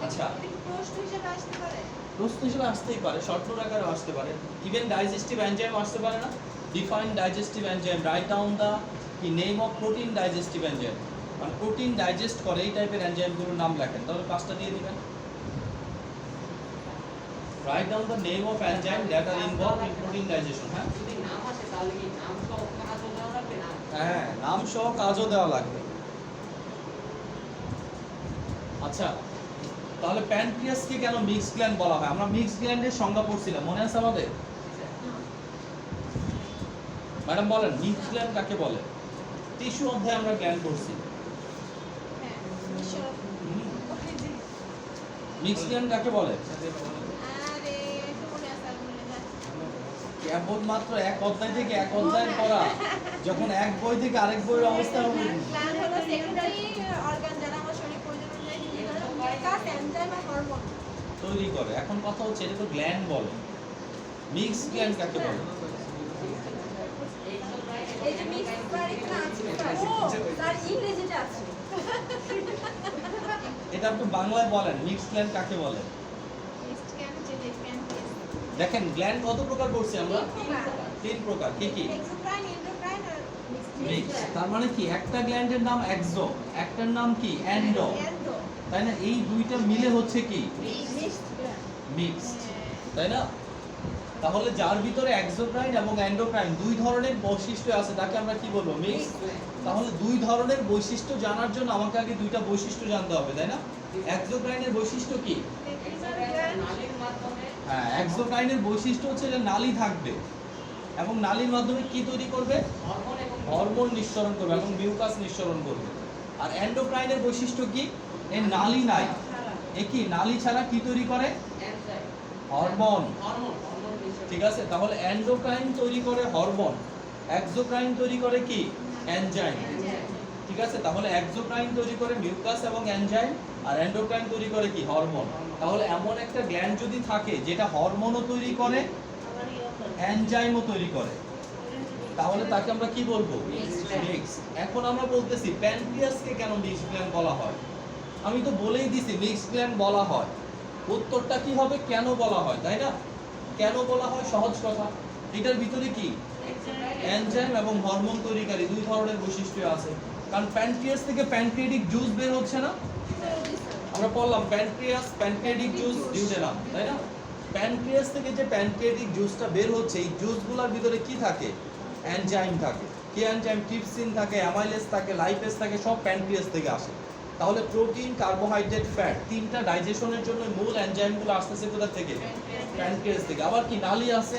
আচ্ছা, প্রশ্ন হিসেবে আসতেই পারে, শর্ট নোট আকারে আসতে পারে, ইভেন ডাইজেস্টিভ এনজাইম আসতে পারে না। Define digestive enzyme, write down the কি name of protein digestive enzyme. মানে প্রোটিন ডাইজেস্ট করে এই টাইপের এনজাইমগুলোর নাম লেখেন, তাহলে পাঁচটা দিয়ে দিবেন। Write down the name of enzyme that are involved in protein digestion. হ্যাঁ, যদি নাম আসে তাহলে কি নাম সহ কাজও দেওয়া লাগবে না? হ্যাঁ, নাম সহ কাজও দেওয়া লাগবে। আচ্ছা, তাহলে প্যানক্রিয়াসকে কেন মিক্স গ্ল্যান্ড বলা হয়? আমরা মিক্স গ্ল্যান্ডের সংজ্ঞা পড়ছিলাম, মনে আছে আমাদের? ম্যাডাম বলেন মিক্স গ্ল্যান্ড কাকে বলে? টিস্যু অধ্যায়ে আমরা গ্ল্যান্ড পড়ছি। মিক্স গ্ল্যান্ড কাকে বলে? আরে একটু মনে আছে আর মনে যায় কেবলমাত্র এক অধ্যায় থেকে এক অধ্যায় পড়া, যখন এক বই থেকে আরেক বইয়ের অবস্থা হবে। গ্ল্যান্ড হলো সেকেন্ডারি অর্গান যারা আমার শরীর প্রয়োজন অনুযায়ী কাজ এনজাইম আর হরমোন তৈরি করে। এখন কথা হচ্ছে এটা তো গ্ল্যান্ড বলে, মিক্স গ্ল্যান্ড কাকে বলে? এই যে মিক্স বাড়িতে আছে ও তার ইংরেজিটা আছে এটা আপনি বাংলায় বলেন, মিক্স গ্ল্যান্ড কাকে বলে? মিক্সড ক্যান যে প্যানক্রিয়াস দেখেন গ্ল্যান্ড কত প্রকার করছি আমরা? তিন প্রকার। কি কি? এক্সোক্রাইন এন্ডোক্রাইন আর মিক্স। তার মানে কি একটা গ্ল্যান্ডের নাম এক্সো, একটার নাম কি এন্ডো, এন্ডো তাই না? এই দুইটা মিলে হচ্ছে কি মিক্সড গ্ল্যান্ড মিক্স, তাই না? তাহলে যার ভিতরে এক্সোক্রাইন এবং এন্ডোক্রাইন দুই ধরনের বৈশিষ্ট্য আছে তাকে আমরা কি বলবো? মিক্স। তাহলে দুই ধরনের বৈশিষ্ট্য জানার জন্য আমাকে আগে দুইটা বৈশিষ্ট্য জানতে হবে, তাই না? এক্সোক্রাইনের বৈশিষ্ট্য কি? নালীর মাধ্যমে হ্যাঁ, এক্সোক্রাইনের বৈশিষ্ট্য হচ্ছে যে নালী থাকবে এবং নালীর মাধ্যমে কি তৈরি করবে? হরমোন এবং হরমোন নিঃসরণ করবে এবং মিউকাস নিঃসরণ করবে। আর এন্ডোক্রাইনের বৈশিষ্ট্য কি? এর নালী নাই, এ কি নালী ছাড়া কি তৈরি করে? Enzyme hormone. হরমোন হরমোন বিষয় ঠিক আছে, তাহলে এন্ডোক্রাইন তৈরি করে হরমোন, এক্সোক্রাইন তৈরি করে কি? এনজাইম। ঠিক আছে, তাহলে এক্সোক্রাইন তৈরি করে মিউকাস এবং এনজাইম, আর এন্ডোক্রাইন তৈরি করে কি? হরমোন। তাহলে এমন একটা গ্ল্যান্ড যদি থাকে যেটা হরমোনও তৈরি করে, এনজাইমও তৈরি করে, তাহলে তাকে আমরা কি বলবো? মিক্স। এখন আমরা বলতেছি প্যানক্রিয়াসকে কেন মিক্স গ্ল্যান্ড বলা হয়? আমি তো বলেই দিছি মিক্স গ্ল্যান্ড বলা হয়। উত্তরটা কি হবে? কেন বলা হয়, তাই না? কেন বলা হয়? সহজ কথা, এটার ভিতরে কি এনজাইম এবং হরমোন তৈরিকারী দুই ধরনের বৈশিষ্ট্য আছে। কারণ প্যানক্রিয়াস থেকে প্যানক্রিয়াটিক জুস বের হচ্ছে না? আমরা পড়লাম প্যানক্রিয়াস, প্যানক্রিয়াটিক জুস, ডিউডেনাম, তাই না? প্যানক্রিয়াস থেকে যে প্যানক্রিয়াটিক জুসটা বের হচ্ছে, এই জুসগুলোর ভিতরে কি থাকে? এনজাইম থাকে। কি এনজাইম? ট্রিপসিন থাকে, অ্যামাইলেজ থাকে, লাইপেজ থাকে, সব প্যানক্রিয়াস থেকে আসে। তাহলে প্রোটিন, কার্বোহাইড্রেট, ফ্যাট, তিনটা ডাইজেশনের জন্য মূল এনজাইমগুলো আসতেছে কোথা থেকে? প্যানক্রিয়াস থেকে। আবার কি নালী আছে,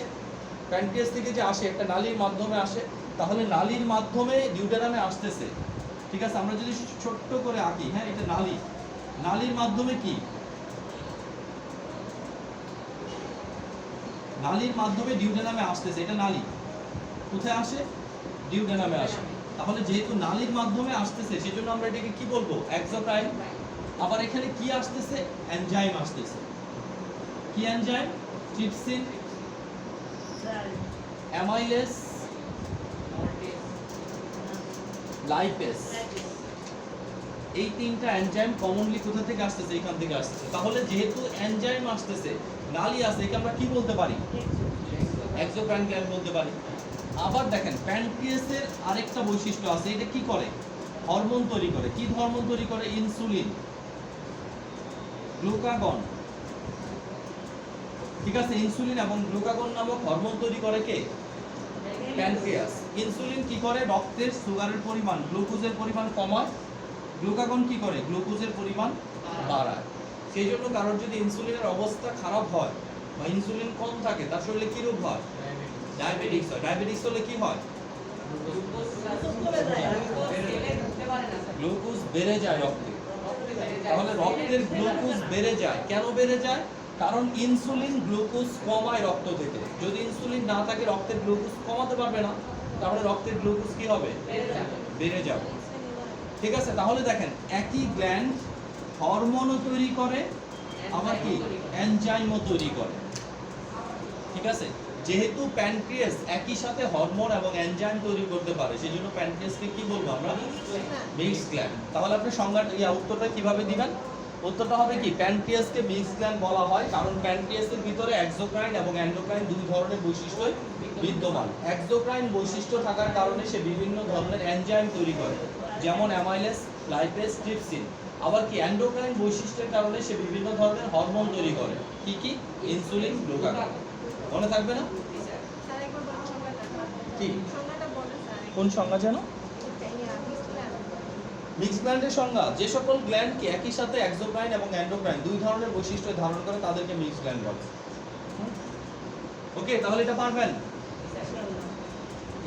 প্যানক্রিয়াস থেকে যে আসে একটা নালীর মাধ্যমে আসে, তাহলে নালীর মাধ্যমে ডিউডেনামে আসতেছে। ঠিক আছে, আমরা যদি ছোট্ট করে আঁকি, হ্যাঁ এটা নালী, নালীর মাধ্যমে কি? নালীর মাধ্যমে ডিউডেনামে আসতেছে, এটা নালী। কোথায় আসে? ডিউডেনামে আসে। তাহলে যেহেতু নালীর মাধ্যমে আসতেছে সেজন্য আমরা এটাকে কি বলবো? এক্সোক্রাইন। আবার এখানে কি আসতেছে? এনজাইম আসতেছে। কি এনজাইম? ট্রিপসিন, অ্যামাইলেজ, লাইপেজ, এই তিনটা এনজাইম কমনলি কোথা থেকে আসতেছে? এখান থেকে আসতেছে। তাহলে যেহেতু এনজাইম আসতেছে, নালী আছে, একে আমরা কি বলতে পারি? এক্সোক্রাইন গ্ল্যান্ড বলতে পারি। আবার দেখেন প্যানক্রিয়াসের আরেকটা বৈশিষ্ট্য আছে, এটা কি করে? হরমোন তৈরি করে। কি হরমোন তৈরি করে? Insulin, glucagon. ঠিক আছে, ইনসুলিন এবং গ্লুকাগন নামক হরমোন তৈরি করে কে? প্যানক্রিয়াস। ইনসুলিন কি করে? রক্তের সুগারের পরিমাণ, গ্লুকোজের পরিমাণ কমায়। গ্লুকাগন কি করে? গ্লুকোজের পরিমাণ বাড়ায়। সেই জন্য কারোর যদি ইনসুলিনের অবস্থা খারাপ হয় বা ইনসুলিন কম থাকে, তার শরীরে কি রোগ হয়? ডায়াবেটিস হয়। ডায়াবেটিস হলে কি হয়? গ্লুকোজ বেড়ে যায় রক্তে। তাহলে রক্তের গ্লুকোজ বেড়ে যায়, কেন বেড়ে যায়? কারণ ইনসুলিন গ্লুকোজ কমায় রক্ত থেকে। যদি ইনসুলিন না থাকে রক্তের গ্লুকোজ কমাতে পারবে না, তাহলে রক্তের গ্লুকোজ কি হবে? বেড়ে যাবে। ঠিক আছে, তাহলে দেখেন একই গ্ল্যান্ড হরমোনও তৈরি করে, আবার কি এনজাইমও তৈরি করে। ঠিক আছে, যেহেতু প্যানক্রিয়াস একই সাথে হরমোন এবং এনজাইম তৈরি করতে পারে, সেই জন্য প্যানক্রিয়াসকে কি বলবো আমরা? Mix gland. তাহলে আপনি সংজ্ঞাটা উত্তরটা কিভাবে দিবেন? উত্তরটা হবে কি? প্যানক্রিয়াসকে মিক্স গ্ল্যান্ড বলা হয় কারণ প্যানক্রিয়াসের ভিতরে এক্সোক্রাইন এবং এন্ডোক্রাইন দুই ধরনের বৈশিষ্ট্য বিদ্যমান। এক্সোক্রাইন বৈশিষ্ট্য থাকার কারণে সে বিভিন্ন ধরনের এনজাইম তৈরি করে, যেমন অ্যামাইলেজ, লাইপেজ, ট্রিপসিন। আবার কি এন্ডোক্রাইন বৈশিষ্ট্যের কারণে সে বিভিন্ন ধরনের হরমোন তৈরি করে। কি কি? Insulin, glucagon. মনে থাকবে না? স্যার একবার বলেন সংজ্ঞাটা কি? সংজ্ঞাটা বলেন স্যার কোন সংজ্ঞা যেন? মিক্স গ্ল্যান্ডের সংজ্ঞা, যে সকল গ্ল্যান্ড কি একই সাথে এক্সোক্রাইন এবং এন্ডোক্রাইন দুই ধরনের বৈশিষ্ট্য ধারণ করে তাদেরকে মিক্স গ্ল্যান্ড বলে। ওকে, তাহলে এটা পারবেন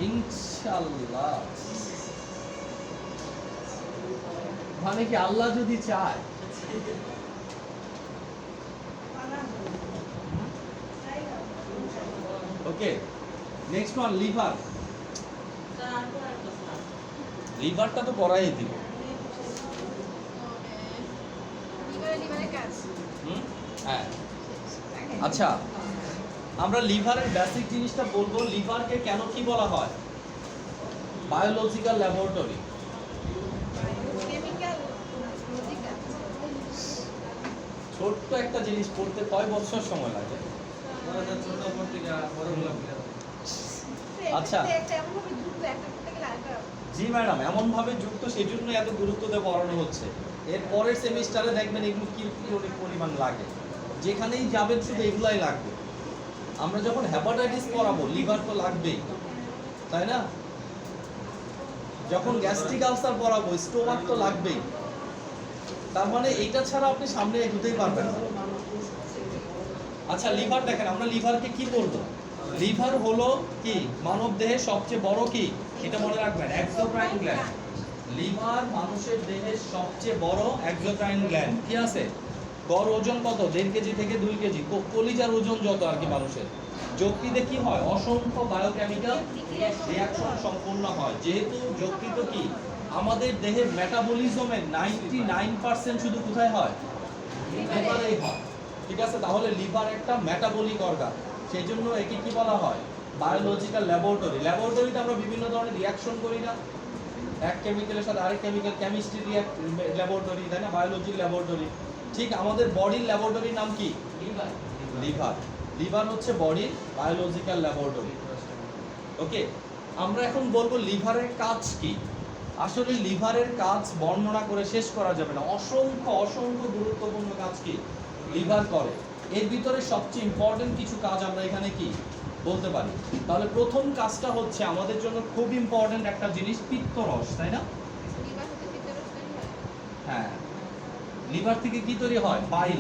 ইনশাআল্লাহ। মানে কি আল্লাহ যদি চায় ওকে, নেক্সট ওয়ান লিভার। লিভারটা তো পড়াই দিব। লিভারের কাজ হ্যাঁ, আচ্ছা আমরা লিভারের বেসিক জিনিসটা বলবো। লিভারকে কেন কি বলা হয়? Biological laboratory. কেমিক্যাল লজিক্যাল ছোট্ট একটা জিনিস পড়তে কয় বছর সময় লাগে? আচ্ছা। একটা এমনভাবে যুক্ত একটা করতে গেলে আরেকটা জি ম্যাডাম, এমন ভাবে যুক্ত, সেই জন্য এত গুরুত্ব দিয়ে পড়ানো হচ্ছে। এর পরের সেমিস্টারে দেখবেন এগুলো কি পরিমাণ লাগে, যেখানেই যাবেন শুধু এগুলাই লাগবে। আমরা যখন হেপাটাইটিস পড়াবো লিভার তো লাগবেই, তাই না? যখন গ্যাস্ট্রিক আলসার পড়াবো স্টোমাক তো লাগবেই। তার মানে এইটা ছাড়া আপনি সামনে এগোতেই পারবেন না। আচ্ছা লিভার দেখেন, আমরা লিভারকে কি বলবো? লিভার হলো কি মানব দেহের সবচেয়ে বড় কি, এটা মনে রাখবেন, এক্সোক্রাইন গ্ল্যান্ড। লিভার মানুষের দেহের সবচেয়ে বড় এক্সোক্রাইন গ্ল্যান্ড। কি আছে? গড় ওজন কত? 1.5 কেজি থেকে 2 কেজি। কলিজার ওজন যত আর কি মানুষের। যকৃতে কি হয়? অসংখ্য বায়োকেমিক্যাল রিঅ্যাকশন সম্পূর্ণ হয়। যেহেতু যকৃত কি আমাদের দেহের মেটাবলিজমের 99% শুধু কোথায় হয়? লিভারেই হয়। ঠিক আছে, তাহলে লিভার একটা মেটাবলিক অর্গান, সেই জন্য একে কি বলা হয়? Biological laboratory. ল্যাবরেটরিতে আমরা বিভিন্ন ধরনের রিঅ্যাকশন করি না, এক কেমিক্যালের সাথে আরেক কেমিক্যাল, কেমিস্ট্রি ল্যাবরেটরি, তাই না? Biology laboratory. ঠিক আমাদের বডির ল্যাবরেটরির নাম কি? লিভার। লিভার লিভার হচ্ছে বডির বায়োলজিক্যাল ল্যাবরেটরি। ওকে, আমরা এখন বলবো লিভারের কাজ কি। আসলে লিভারের কাজ বর্ণনা করে শেষ করা যাবে না, অসংখ্য অসংখ্য গুরুত্বপূর্ণ কাজ কি লিভার করে। এর ভিতরে সবচেয়ে ইম্পর্টেন্ট কিছু কাজ আমরা এখানে কি বলতে পারি। তাহলে প্রথম কাজটা হচ্ছে আমাদের জন্য খুব ইম্পর্টেন্ট একটা জিনিস, পিত্তরস, তাই না? লিভার হতে ভিতরে তৈরি হয় হ্যাঁ, লিভার থেকে কি তৈরি হয়? বাইল।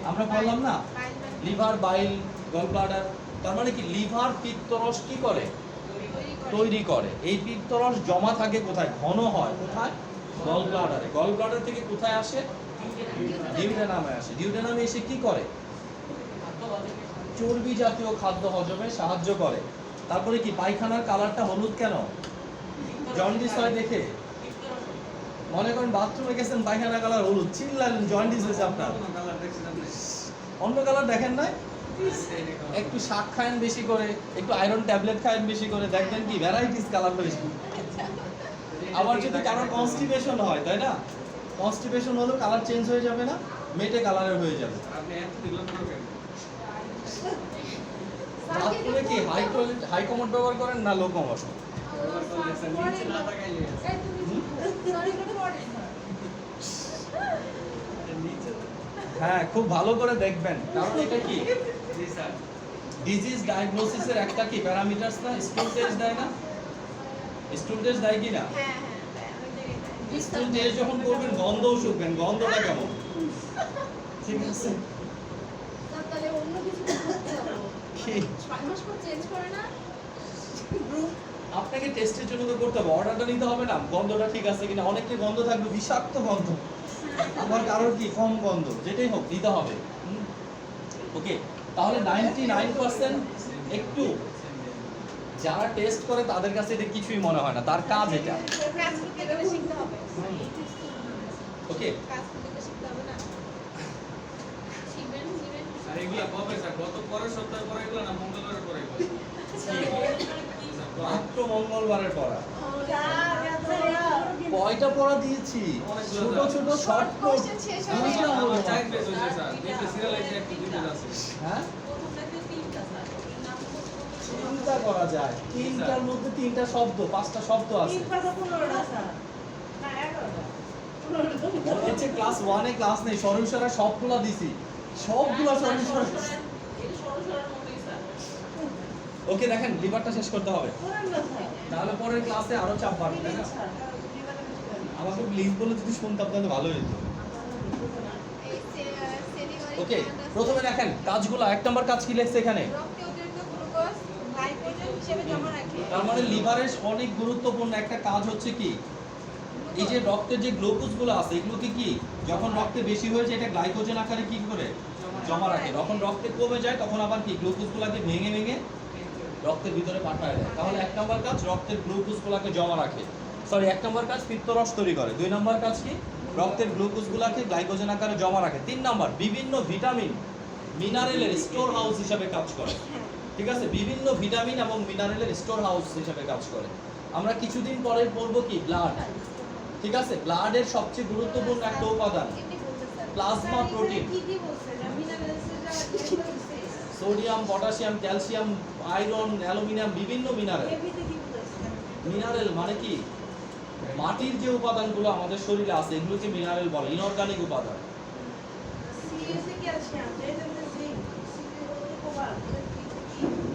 আমরা বললাম না বাইল মানে লিভার, বাইল, গল ব্লাডার। তার মানে কি লিভার পিত্তরস কি করে? তৈরি করে। এই পিত্তরস জমা থাকে কোথায়? ঘন হয় কোথায়? গল ব্লাডারে। গল ব্লাডার থেকে কোথায় আসে? ডিউডেনামে আসে। ডিউডেনামে এসে কি করে? চর্বি জাতীয় খাদ্য হজমে সাহায্য করে। তারপরে কি পায়খানার কালারটা হলুদ কেন? জন্ডিস হয় দেখে। মনে করেন বাথরুমে গেছেন, পায়খানা কালার হলুদ, চিল্লালেন জন্ডিস হয়েছে আপনার। অন্য কালার দেখেন না? একটু শাক খায়েন বেশি করে, একটু আয়রন ট্যাবলেট খায়েন বেশি করে, দেখবেন কি ভ্যারাইটিস কালার হয়েছে। আবার যদি কারোর কনস্টিপেশন হয়, তাই না? কনস্টিপেশন হলেও কালার চেঞ্জ হয়ে যাবে না, মেটে কালারের হয়ে যাবে। বাথরুমে কি হাই কমোড ব্যবহার করেন না লো কমোড? হ্যাঁ, খুব ভালো করে দেখবেন, কারণ এটা কি ডিজিজ ডায়াগনোসিসের একটা কি প্যারামিটারস না? স্টুল টেস্ট দেয় না? স্টুল টেস্ট দেয় কি না? হ্যাঁ হ্যাঁ ওই জায়গায় স্টুল টেস্ট যখন করবেন গন্ধও শুকবেন, গন্ধটা কেমন? ঠিক আছে, তাহলে অন্য কিছু করতে হবে কি? 6 মাস পর চেঞ্জ করে না আপনাকে টেস্টের জন্য তো করতে হবে, অর্ডারটা নিতে হবে না, গন্ধটা ঠিক আছে কিনা। অনেকে গন্ধ থাকবে বিষাক্ত গন্ধ, আবার কারোর কি কম গন্ধ, যেটাই হোক নিতে হবে। ওকে, তাহলে 99% একটু যারা টেস্ট করে তাদের কাছে এটা কিছুই মনে হয় না, তার কাজ এটা। কাজ করতে গেলে শিখতে হবে ওকে, কাজ করতে শিখতে হবে না শিখবেন শিখবেন আর এগুলা কবে স্যার? গত পরের সপ্তাহে পরে এগুলো না মঙ্গলবারে পরে এগুলো? মাত্র মঙ্গলবারের পড়া। কয়টা পড়া দিয়েছি? ছোট ছোট শর্ট কোট। কোশ্চেন শেষ হয়ে গেল আমার টাইম বেশ হয়েছে স্যার, দেখতে সিরিয়ালাইজে একটু দিতে আছে। হ্যাঁ, চিন্তা করা যায়, তিনটার মধ্যে 3টা শব্দ, 5টা শব্দ আছে। মনে হচ্ছে ক্লাস 1-এ ক্লাস নেই, সরলসরা সবগুলা দিছি, সবগুলা সরলসরা। ওকে, দেখেন লিভারটা শেষ করতে হবে, তাহলে পরের ক্লাসে আরো চাপ বাড়বে, তাই না? আমাকে প্লিজ বলে যদি শুনতাম তাহলে ভালো হতো। ওকে, প্রথমে দেখেন কাজগুলো। 1 নম্বর কাজ কি লেখছে এখানে? রক্তে অতিরিক্ত গ্লুকোজ গ্লাইকোজেন হিসেবে জমা রাখে তার মানে লিভারের অনেক গুরুত্বপূর্ণ একটা কাজ হচ্ছে কি, এই যে রক্তের যে গ্লুকোজগুলো আছে এগুলোকে কি যখন রক্তে বেশি হয়ে যায় এটা গ্লাইকোজেন আকারে কি করে জমা রাখে। যখন রক্তে কমে যায় তখন আবার কি গ্লুকোজগুলোকে ভেঙে ভেঙে রক্তের ভিতরে পাঠায় দেয়। তাহলে 1 নম্বর কাজ রক্তের গ্লুকোজগুলোকে জমা রাখে, সরি 1 নম্বর কাজ পিত্তরস তৈরি করে, 2 নম্বর কাজ কি রক্তের গ্লুকোজগুলোকে গ্লাইকোজেন আকারে জমা রাখে, 3 নম্বর বিভিন্ন ভিটামিন মিনারেলের স্টোর হাউস হিসাবে কাজ করে। ঠিক আছে, বিভিন্ন ভিটামিন এবং মিনারেলের স্টোর হাউস হিসাবে কাজ করে। আমরা কিছুদিন পরে পড়বো কি ব্লাড। ঠিক আছে, ব্লাডের সবচেয়ে গুরুত্বপূর্ণ একটা উপাদান plasma protein, sodium, potassium, calcium, iron, aluminium, বিভিন্ন মিনারেল। মিনারেল মানে কি মাটির যে উপাদানগুলো আমাদের শরীরে আছে এগুলোকে মিনারেল বলে, ইনঅর্গানিক উপাদান।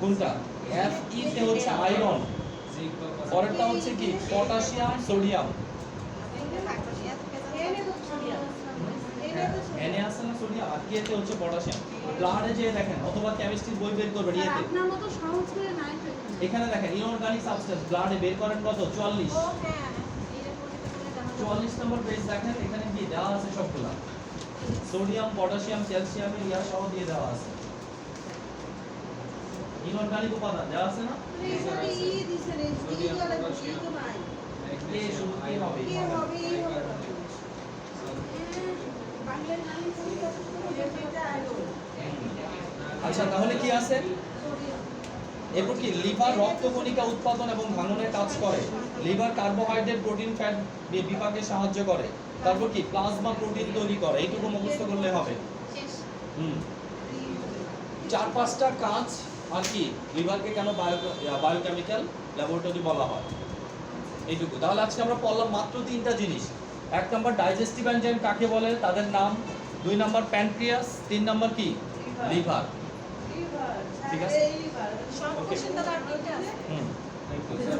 কোনটা? এফ ই তে হচ্ছে আয়রন, পরেরটা হচ্ছে কি পটাশিয়াম, সোডিয়াম। এনে আছে না সোডিয়াম, আর কি এতে হচ্ছে পটাশিয়াম। ব্লাডে যে দেখেন অথবা কেমিস্ট্রি বই বের করবেন ইয়েতে, আপনার মতো সহজ করে নাই তো এখানে দেখেন ইনঅর্গানিক সাবস্টেন্স ব্লাডে বের করেন কত 44। 44 নম্বর পেজ দেখেন, এখানে কি দেওয়া আছে সবগুলা সোডিয়াম, পটাশিয়াম, ক্যালসিয়ামের ইয়া সহ দিয়ে দেওয়া আছে, ইনঅর্গানিক উপাদান দেওয়া আছে না। এ শুধু কি হবে আচ্ছা, তাহলে কি আছে এরপর কি লিভার রক্তকণিকা উৎপাদন এবং ভাঙনের কাজ করে, লিভার কার্বোহাইড্রেট, প্রোটিন, ফ্যাট বিপাকে সাহায্য করে, তারপর কি প্লাজমা প্রোটিন তৈরি করে, এইটুকু মুখস্থ করলে হবে। 4-5টা কাজ আর কি লিভারকে কেন বায়োকেমিক্যাল ল্যাবরেটরি বলা হয়, এইটুকু। তাহলে আজকে আমরা পড়লাম মাত্র 3টা জিনিস। 1 নম্বর ডাইজেস্টিভ এনজাইম কাকে বলে তাদের নাম, 2 নম্বর প্যানক্রিয়াস, 3 নম্বর কি লিভার। ঠিক আছে, সব কোশ্চেন তো আর 3টা আছে। Thank you.